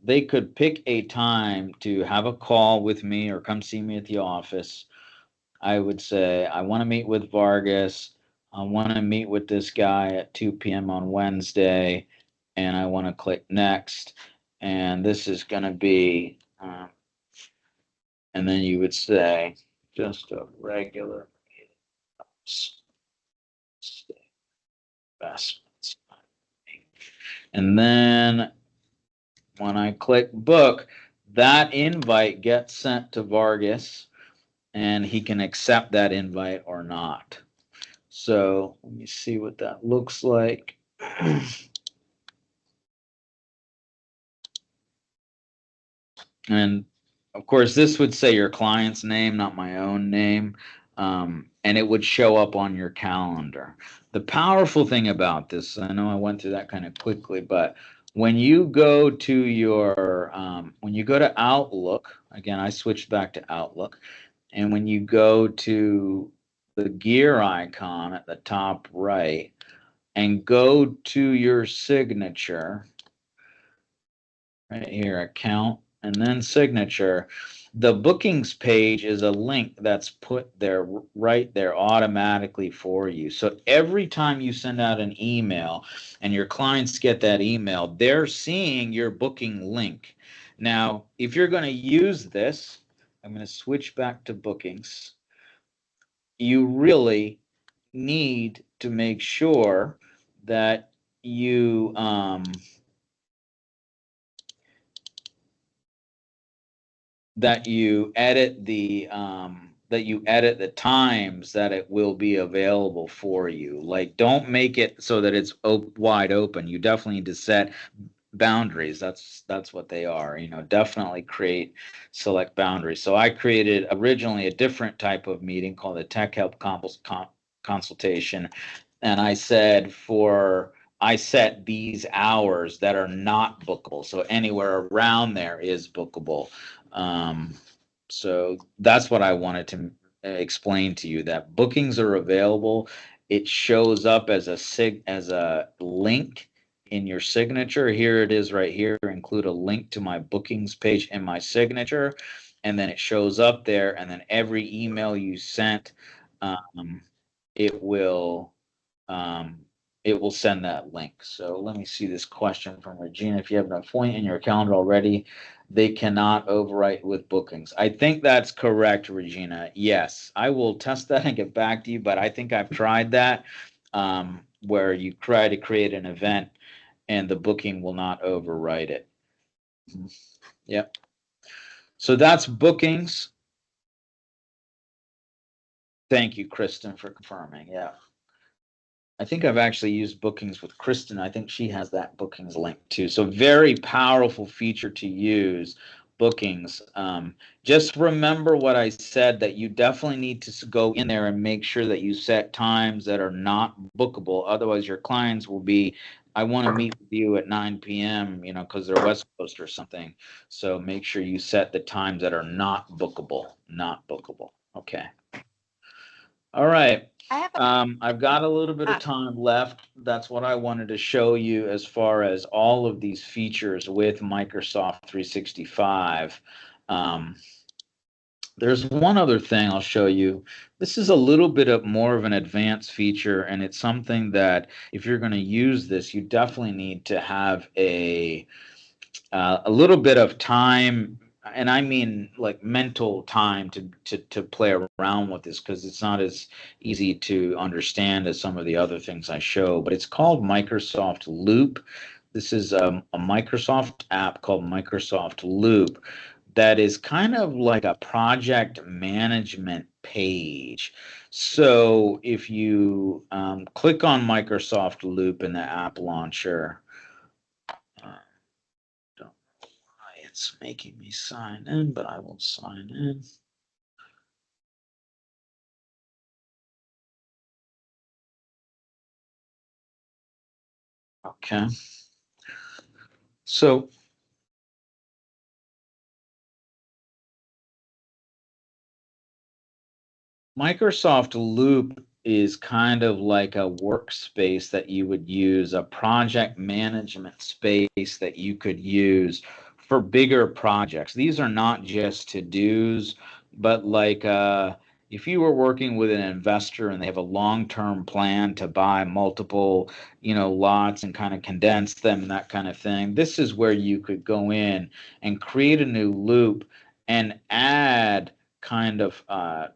they could pick a time to have a call with me or come see me at the office. I would say, I want to meet with Vargas. I want to meet with this guy at 2 p.m. on Wednesday, and I want to click next. And this is going to be And then you would say just a regular investments. And then when I click book, that invite gets sent to Vargas and he can accept that invite or not. So let me see what that looks like. And of course, this would say your client's name, not my own name, and it would show up on your calendar. The powerful thing about this, I know I went through that kind of quickly, but when you go to your, when you go to Outlook, again, I switched back to Outlook, and when you go to the gear icon at the top right and go to your signature, right here, account, and then signature. The bookings page is a link that's put there right there automatically for you. So every time you send out an email and your clients get that email, they're seeing your booking link. Now, if you're going to use this, I'm going to switch back to bookings. You really need to make sure that you edit the times that it will be available for you. Like, don't make it so that it's wide open. You definitely need to set boundaries. That's what they are. Definitely select boundaries. So I created originally a different type of meeting called a Tech Help consultation, and I set these hours that are not bookable. So anywhere around there is bookable. So that's what I wanted to explain to you, that bookings are available. It shows up as a link in your signature. Here it is right here. Include a link to my bookings page in my signature, and then it shows up there. And then every email you sent, it will send that link. So let me see this question from Regina. If you have an appointment in your calendar already, they cannot overwrite with bookings. I think that's correct, Regina. Yes, I will test that and get back to you, but I think I've tried that, where you try to create an event and the booking will not overwrite it. Yep. So that's bookings. Thank you, Kristen, for confirming. Yeah. I think I've actually used bookings with Kristen. I think she has that bookings link too. So very powerful feature to use, bookings. Just remember what I said, that you definitely need to go in there and make sure that you set times that are not bookable. Otherwise, your clients will be, I want to meet with you at 9 p.m., because they're West Coast or something. So make sure you set the times that are not bookable, Okay. All right. I've got a little bit of time left. That's what I wanted to show you as far as all of these features with Microsoft 365. There's one other thing I'll show you. This is a little bit more of an advanced feature, and it's something that if you're going to use this, you definitely need to have a little bit of time, and I mean like mental time to play around with this, because it's not as easy to understand as some of the other things I show. But it's called Microsoft Loop. This is a Microsoft app called Microsoft Loop that is kind of like a project management page. So if you click on Microsoft Loop in the app launcher, it's making me sign in, but I will sign in. Okay. So Microsoft Loop is kind of like a workspace that you would use, a project management space that you could use for bigger projects. These are not just to-dos, but like if you were working with an investor and they have a long-term plan to buy multiple, lots and kind of condense them and that kind of thing, this is where you could go in and create a new loop and add kind of a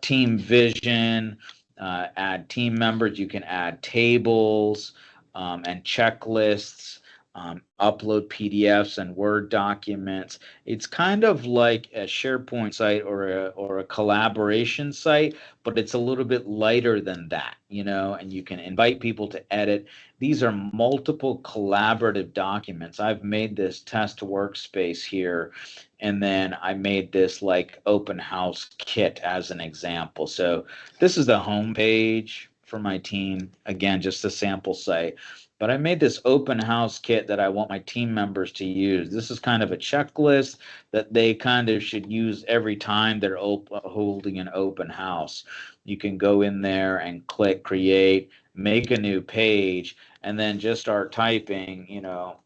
team vision, add team members. You can add tables and checklists, upload PDFs and Word documents. It's kind of like a SharePoint site or a collaboration site, but it's a little bit lighter than that, you know, and you can invite people to edit. These are multiple collaborative documents. I've made this test workspace here, and then I made this like open house kit as an example. So this is the home page for my team. Again, just a sample site. But I made this open house kit that I want my team members to use. This is kind of a checklist that they kind of should use every time they're holding an open house. You can go in there and click create, make a new page, and then just start typing, you know,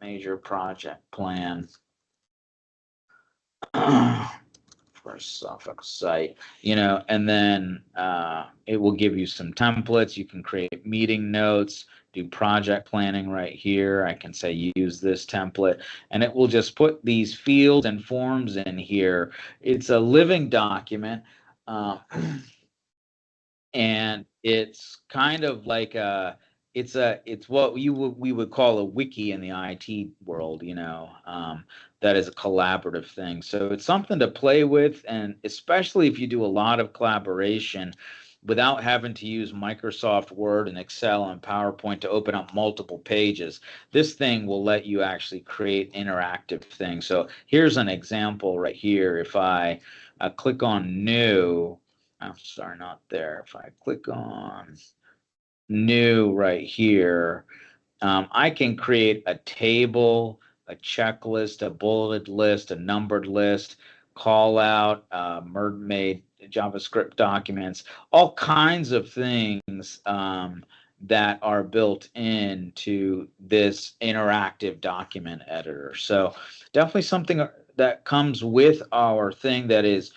major project plan for a Suffolk site, you know, and then it will give you some templates. You can create meeting notes, do project planning right here. I can say use this template, and it will just put these fields and forms in here. It's a living document, and it's kind of like it's what we would call a wiki in the IT world, you know, that is a collaborative thing. So it's something to play with, and especially if you do a lot of collaboration without having to use Microsoft Word and Excel and PowerPoint to open up multiple pages. This thing will let you actually create interactive things. So here's an example right here. If I click on new, I'm sorry, not there. If I click on new right here, I can create a table, a checklist, a bulleted list, a numbered list, call out, mermaid JavaScript documents, all kinds of things that are built into this interactive document editor. So definitely something that comes with our thing that is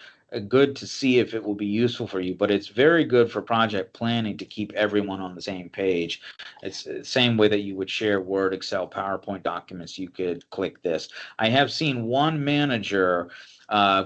good to see if it will be useful for you, but it's very good for project planning to keep everyone on the same page. It's the same way that you would share Word, Excel, PowerPoint documents. You could click this. I have seen one manager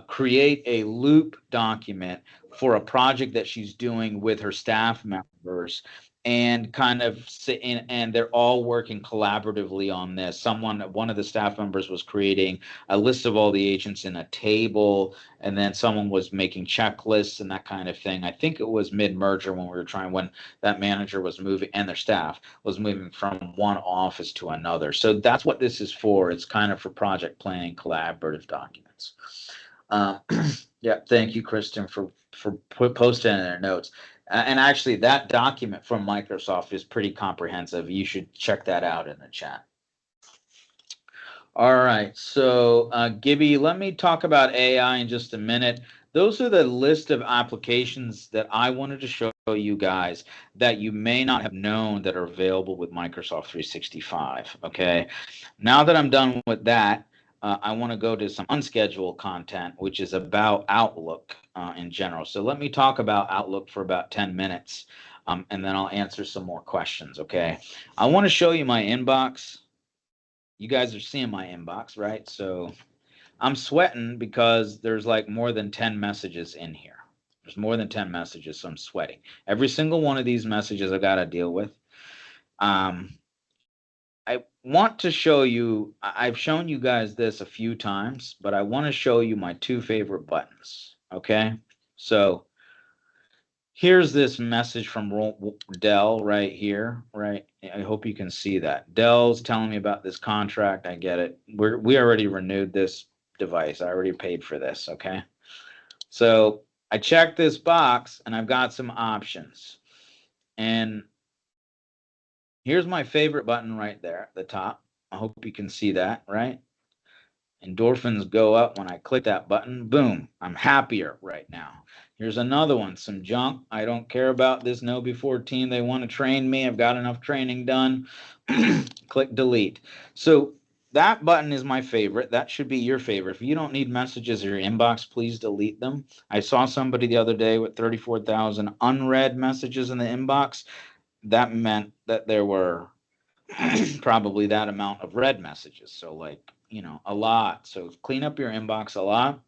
create a loop document for a project that she's doing with her staff members, and kind of sit in, and they're all working collaboratively on this. One of the staff members was creating a list of all the agents in a table, and then someone was making checklists and that kind of thing. I think it was mid-merger when that manager was moving and their staff was moving from one office to another. So that's what this is for. It's kind of for project planning, collaborative documents. Yeah, thank you, Kristen, for posting in their notes. And actually, that document from Microsoft is pretty comprehensive. You should check that out in the chat. All right, so Gibby, let me talk about AI in just a minute. Those are the list of applications that I wanted to show you guys that you may not have known that are available with Microsoft 365, okay? Now that I'm done with that, I want to go to some unscheduled content, which is about Outlook in general. So let me talk about Outlook for about 10 minutes, and then I'll answer some more questions, okay? I want to show you my inbox. You guys are seeing my inbox, right? So I'm sweating because there's like more than 10 messages in here. There's more than 10 messages, so I'm sweating. Every single one of these messages I got to deal with. I want to show you, I've shown you guys this a few times, but I want to show you my two favorite buttons, okay? So here's this message from Dell right here, right? I hope you can see that. Dell's telling me about this contract. I get it. We already renewed this device. I already paid for this, okay? So I checked this box and I've got some options. And here's my favorite button right there at the top. I hope you can see that, right? Endorphins go up when I click that button. Boom, I'm happier right now. Here's another one, some junk. I don't care about this Nobi 14. They want to train me. I've got enough training done. Click delete. So that button is my favorite. That should be your favorite. If you don't need messages in your inbox, please delete them. I saw somebody the other day with 34,000 unread messages in the inbox. That meant that there were probably that amount of read messages. So like you know, a lot. So clean up your inbox a lot.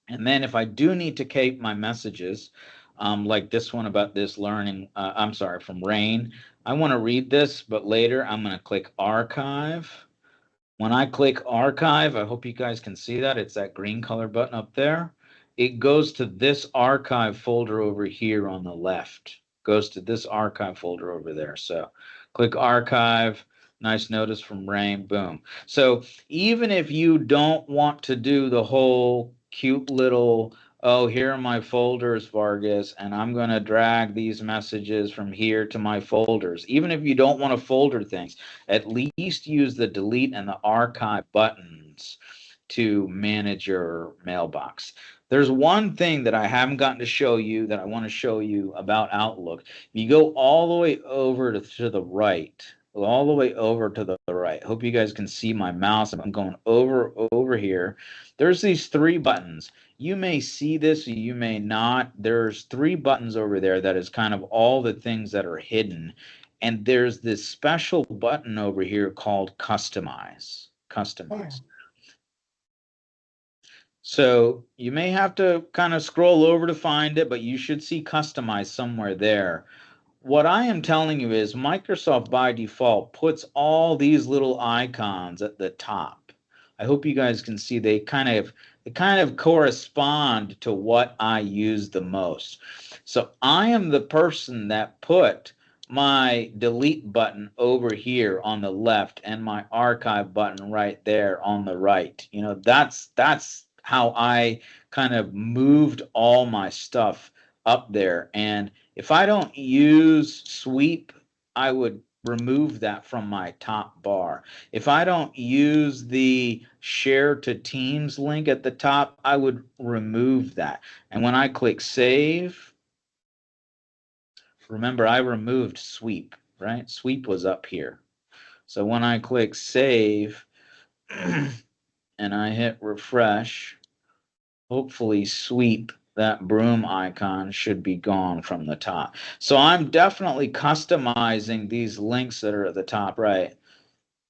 And then if I do need to keep my messages, like this one about this learning, I'm sorry, from Rain, I want to read this, but later I'm going to click archive. When I click archive, I hope you guys can see that. It's that green color button up there. It goes to this archive folder over here on the left. Goes to this archive folder over there. So click archive. Nice notice from Rain. Boom. So even if you don't want to do the whole cute little, oh, here are my folders, Vargas, and I'm going to drag these messages from here to my folders. Even if you don't want to folder things, at least use the delete and the archive buttons to manage your mailbox. There's one thing that I haven't gotten to show you that I want to show you about Outlook. If you go all the way over to the right, all the way over to the right. Hope you guys can see my mouse. I'm going over here. There's these 3 buttons. You may see this or you may not. There's 3 buttons over there that is kind of all the things that are hidden. And there's this special button over here called customize. Customize. So you may have to kind of scroll over to find it, but you should see customize somewhere there. What I am telling you is Microsoft by default puts all these little icons at the top. I hope you guys can see they kind of correspond to what I use the most. So I am the person that put my delete button over here on the left and my archive button right there on the right. You know, that's how I kind of moved all my stuff up there. And if I don't use sweep, I would remove that from my top bar. If I don't use the share to teams link at the top, I would remove that. And when I click save, remember I removed sweep, right? Sweep was up here. So when I click save and I hit refresh, hopefully sweep, that broom icon, should be gone from the top. So I'm definitely customizing these links that are at the top right.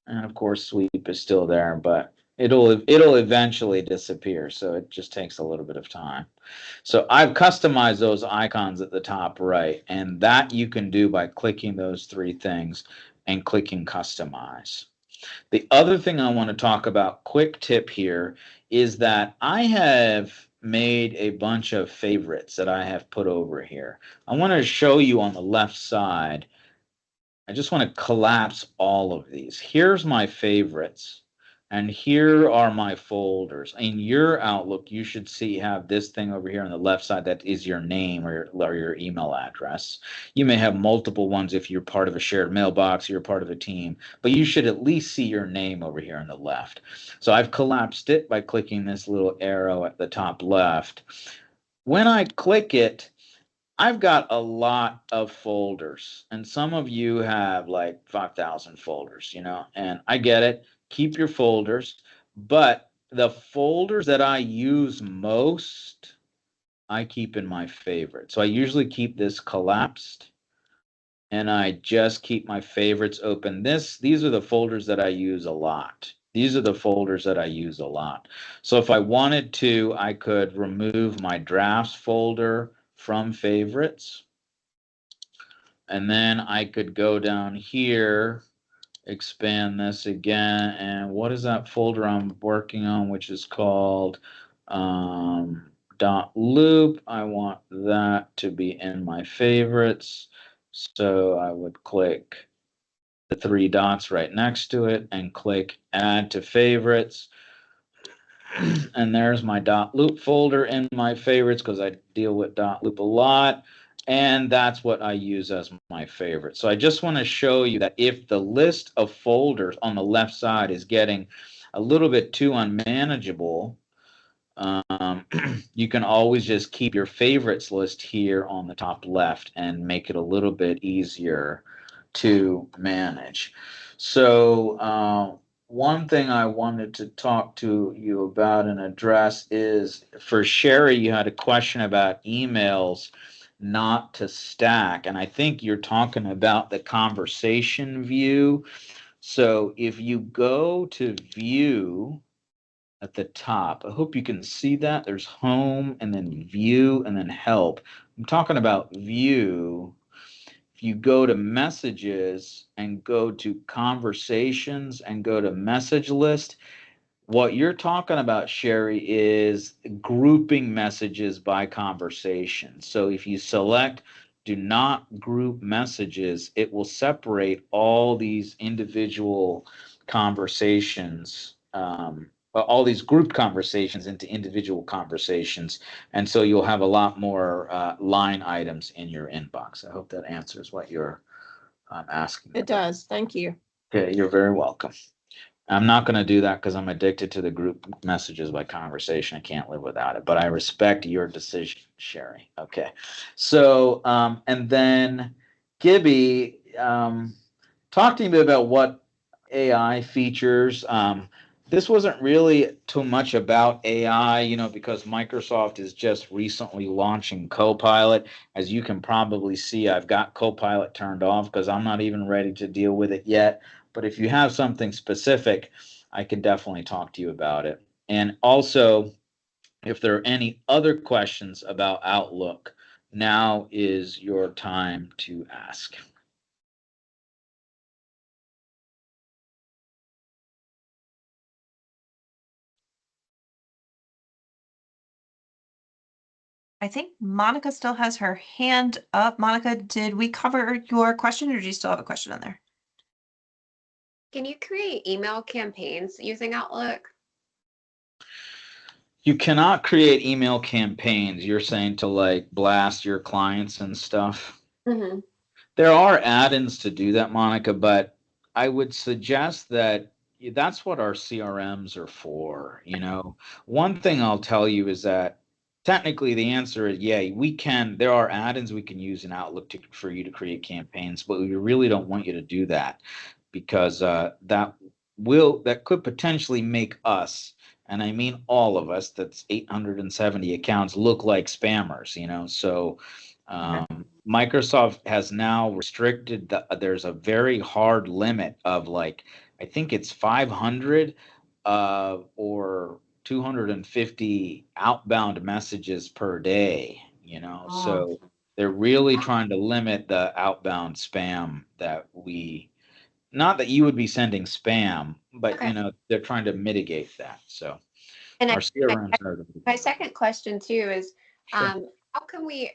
And of course sweep is still there, but it'll eventually disappear. So it just takes a little bit of time. So I've customized those icons at the top right, and that you can do by clicking those 3 things and clicking customize. The other thing I want to talk about, quick tip here, is that I have made a bunch of favorites that I have put over here. I want to show you on the left side. I just want to collapse all of these. Here's my favorites, and here are my folders. In your Outlook, you should have this thing over here on the left side that is your name or your email address. You may have multiple ones if you're part of a shared mailbox, you're part of a team, but you should at least see your name over here on the left. So I've collapsed it by clicking this little arrow at the top left. When I click it, I've got a lot of folders, and some of you have like 5,000 folders, you know, and I get it. Keep your folders, but the folders that I use most, I keep in my favorite. So I usually keep this collapsed, and I just keep my favorites open. These are the folders that I use a lot. These are the folders that I use a lot. So if I wanted to, I could remove my drafts folder from favorites, and then I could go down here, expand this again, and what is that folder I'm working on, which is called dot loop. I want that to be in my favorites, so I would click the 3 dots right next to it and click add to favorites. And there's my dot loop folder in my favorites because I deal with dot loop a lot. And that's what I use as my favorite. So I just want to show you that if the list of folders on the left side is getting a little bit too unmanageable, you can always just keep your favorites list here on the top left and make it a little bit easier to manage. So one thing I wanted to talk to you about and address is, for Sherry, you had a question about emails not to stack, and I think you're talking about the conversation view. So if you go to view at the top, I hope you can see that. There's home and then view and then help. I'm talking about view. If you go to messages and go to conversations and go to message list, what you're talking about, Sherry, is grouping messages by conversation. So if you select do not group messages, it will separate all these individual conversations, all these group conversations into individual conversations. And so you'll have a lot more line items in your inbox. I hope that answers what you're asking It about. does. Thank you. Okay, you're very welcome. I'm not going to do that because I'm addicted to the group messages by conversation. I can't live without it, but I respect your decision, Sherry. Okay. So, and then Gibby, talk to me about what AI features. This wasn't really too much about AI, you know, because Microsoft is just recently launching Copilot. As you can probably see, I've got Copilot turned off because I'm not even ready to deal with it yet. But if you have something specific, I can definitely talk to you about it. And also, if there are any other questions about Outlook, now is your time to ask. I think Monica still has her hand up. Monica, did we cover your question or do you still have a question on there? Can you create email campaigns using Outlook? You cannot create email campaigns. You're saying to like blast your clients and stuff. Mm-hmm. There are add-ins to do that, Monica, but I would suggest that that's what our CRMs are for. You know, one thing I'll tell you is that technically the answer is yeah, we can. There are add-ins we can use in Outlook for you to create campaigns, but we really don't want you to do that because that could potentially make us, and I mean all of us, that's 870 accounts, look like spammers. You know, so. Microsoft has now restricted there's a very hard limit of like, I think it's 500 or 250 outbound messages per day, you know. Oh. So they're really trying to limit the outbound spam that not that you would be sending spam, but Okay. you know, they're trying to mitigate that. So And our my CRMs are second question too is, Sure. how can we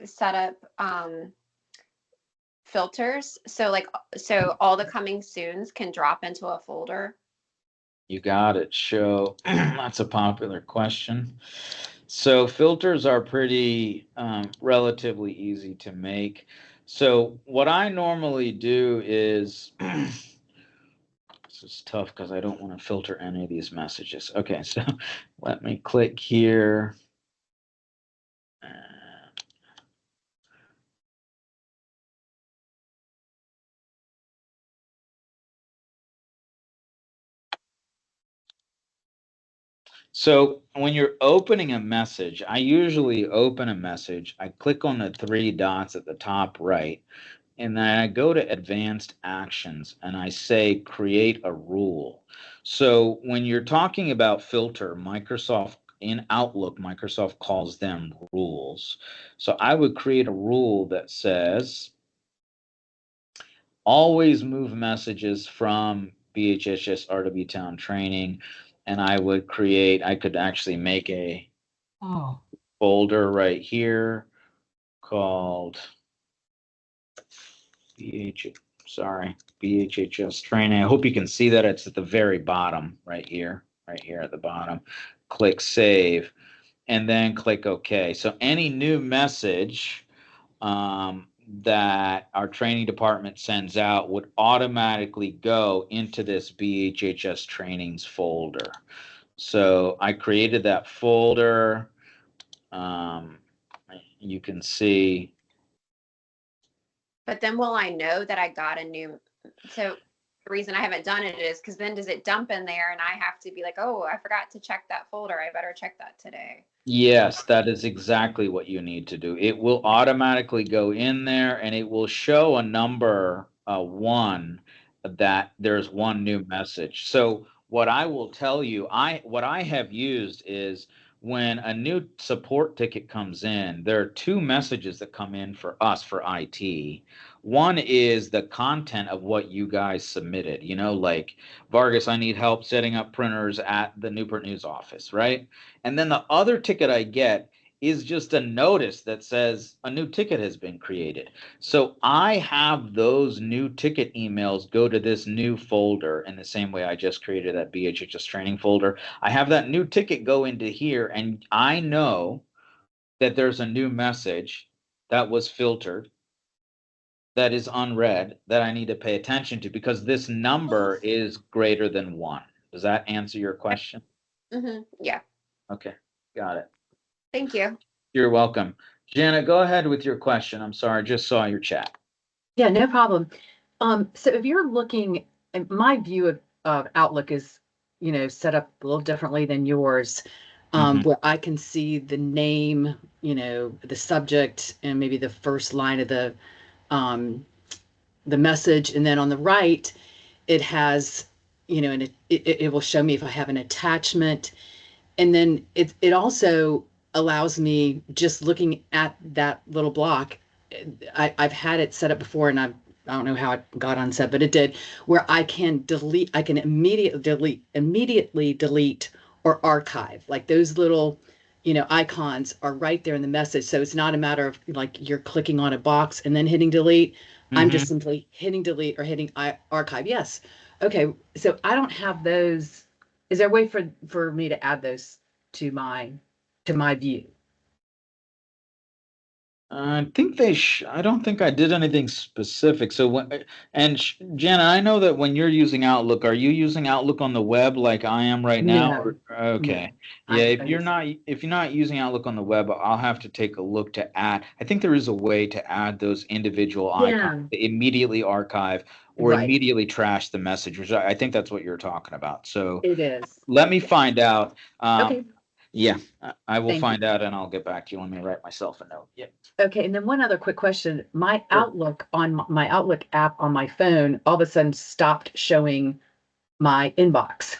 set up filters so all the coming soons can drop into a folder? You got it. Show. That's a popular question. So filters are pretty relatively easy to make. So what I normally do is this is tough because I don't want to filter any of these messages. Okay, so let me click here. So when you're opening a message, I usually open a message. I click on the three dots at the top right, and then I go to advanced actions and I say create a rule. So when you're talking about filter, Microsoft in Outlook, Microsoft calls them rules. So I would create a rule that says always move messages from BHHS RW Town training. And I could actually make a Oh, folder right here called BHHS training. I hope you can see that it's at the very bottom right here at the bottom. Click save and then click OK. So any new message that our training department sends out would automatically go into this BHHS trainings folder. So I created that folder. You can see. But then will I know that I got a new? So the reason I haven't done it is because then does it dump in there and I have to be like, oh, I forgot to check that folder. I better check that today. Yes, that is exactly what you need to do. It will automatically go in there and it will show a number 1 that there's one new message. So what I will tell you, what I have used is when a new support ticket comes in, there are two messages that come in for us for IT. One is the content of what you guys submitted, like Vargas, I need help setting up printers at the Newport News office, right? And then the other ticket I get is just a notice that says a new ticket has been created. So I have those new ticket emails go to this new folder in the same way I just created that BHHS training folder. I have that new ticket go into here, and I know that there's a new message that was filtered that is unread that I need to pay attention to because this number is greater than 1. Does that answer your question? Yeah, Okay, got it. thank you. You're welcome. Janet, go ahead with your question. I'm sorry, I just saw your chat. Yeah, no problem. So if you're looking, and my view of Outlook is, set up a little differently than yours, where I can see the name, the subject, and maybe the first line of the message, and then on the right, it has, and it will show me if I have an attachment, and then it also allows me, just looking at that little block, I've had it set up before, and I don't know how it got unset, but it did, where I can immediately delete or archive. Like those little, icons are right there in the message. So it's not a matter of like you're clicking on a box and then hitting delete. I'm just simply hitting delete or hitting archive. Yes. Okay. So I don't have those. Is there a way for me to add those to my view? I think I don't think I did anything specific. So Jana, I know that when you're using Outlook, are you using Outlook on the web like I am right now? No. Okay. No. Yeah, if you're not using Outlook on the web, I'll have to take a look to add. I think there is a way to add those individual icons to immediately archive or Right. immediately trash the message, which I think that's what you're talking about. So It is. let me find out. Okay. Yeah, I will Thank find out and I'll get back to you. Let me write myself a note. Yeah. Okay, and then one other quick question. My Sure. Outlook on my Outlook app on my phone all of a sudden stopped showing my inbox.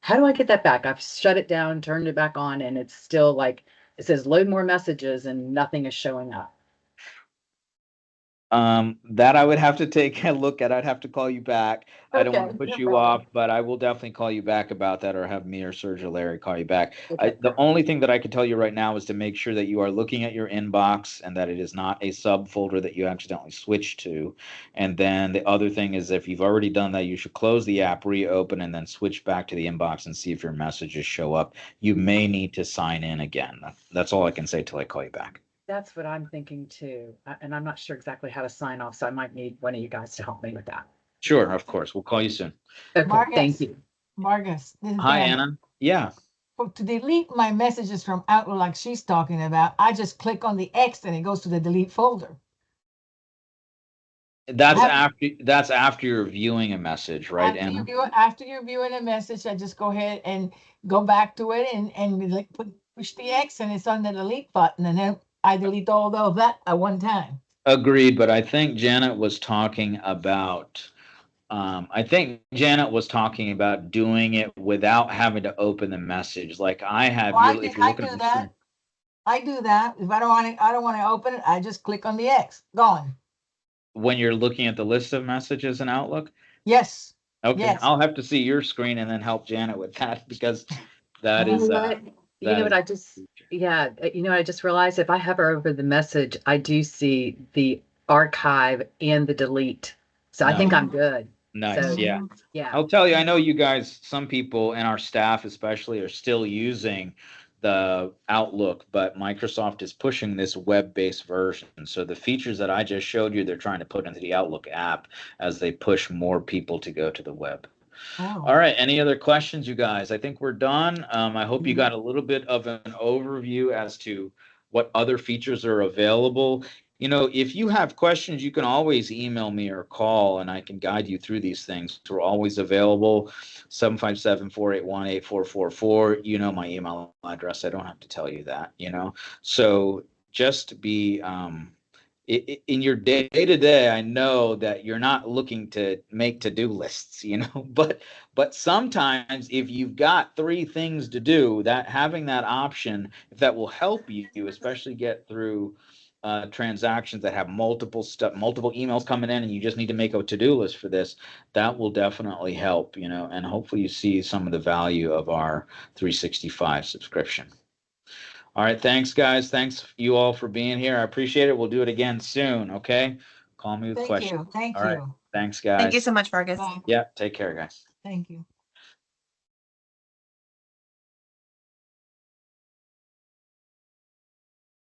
How do I get that back? I've shut it down, turned it back on, and it's still like it says load more messages and nothing is showing up. That I would have to take a look at. I'd have to call you back. I don't want to Okay, push no you problem. off, but I will definitely call you back about that, or have me or Serge or Larry call you back. Okay. The only thing that I can tell you right now is to make sure that you are looking at your inbox and that it is not a subfolder that you accidentally switch to. And then the other thing is, if you've already done that, you should close the app, reopen, and then switch back to the inbox and see if your messages show up. You may need to sign in again. That's all I can say till I call you back. That's what I'm thinking too. And I'm not sure exactly how to sign off, so I might need one of you guys to help me with that. Sure, of course. We'll call you soon. Okay, Marcus. thank you. Marcus, this is Hi, Janet. Anna. Yeah. To delete my messages from Outlook like she's talking about, I just click on the X and it goes to the delete folder. That's Have- after you're viewing a message, right? After you're viewing a message, I just go ahead and go back to it and push the X and it's on the delete button, and then I delete all of that at one time. Agreed, but I think Janet was talking about doing it without having to open the message. Like I have. Well, If you're I looking do at the that. screen- I do that. If I don't want to open it, I just click on the X. Gone. when you're looking at the list of messages in Outlook. Yes. Okay, Yes. I'll have to see your screen and then help Janet with that because that You is. know what? You know what I just, I just realized if I hover over the message, I do see the archive and the delete. So I think Nice. I'm good. Nice. So, Yeah. Yeah. I'll tell you, I know you guys, some people and our staff especially are still using the Outlook, but Microsoft is pushing this web-based version. So the features that I just showed you, they're trying to put into the Outlook app as they push more people to go to the web. Oh. All right. Any other questions, you guys? I think we're done. I hope you got a little bit of an overview as to what other features are available. If you have questions, you can always email me or call, and I can guide you through these things. We're always available, 757-481-8444. You know my email address. I don't have to tell you that, So just be in your day to day, I know that you're not looking to make to-do lists, but sometimes if you've got 3 things to do, that having that option, if that will help you, especially get through transactions that have multiple emails coming in, and you just need to make a to-do list for this, that will definitely help, and hopefully you see some of the value of our 365 subscription. All right. Thanks, guys. Thanks you all for being here. I appreciate it. We'll do it again soon. Okay. Call me with Thank questions. you. Thank All right. you. Thanks, guys. Thank you so much, Vargas. Bye. Yeah. Take care, guys. Thank you.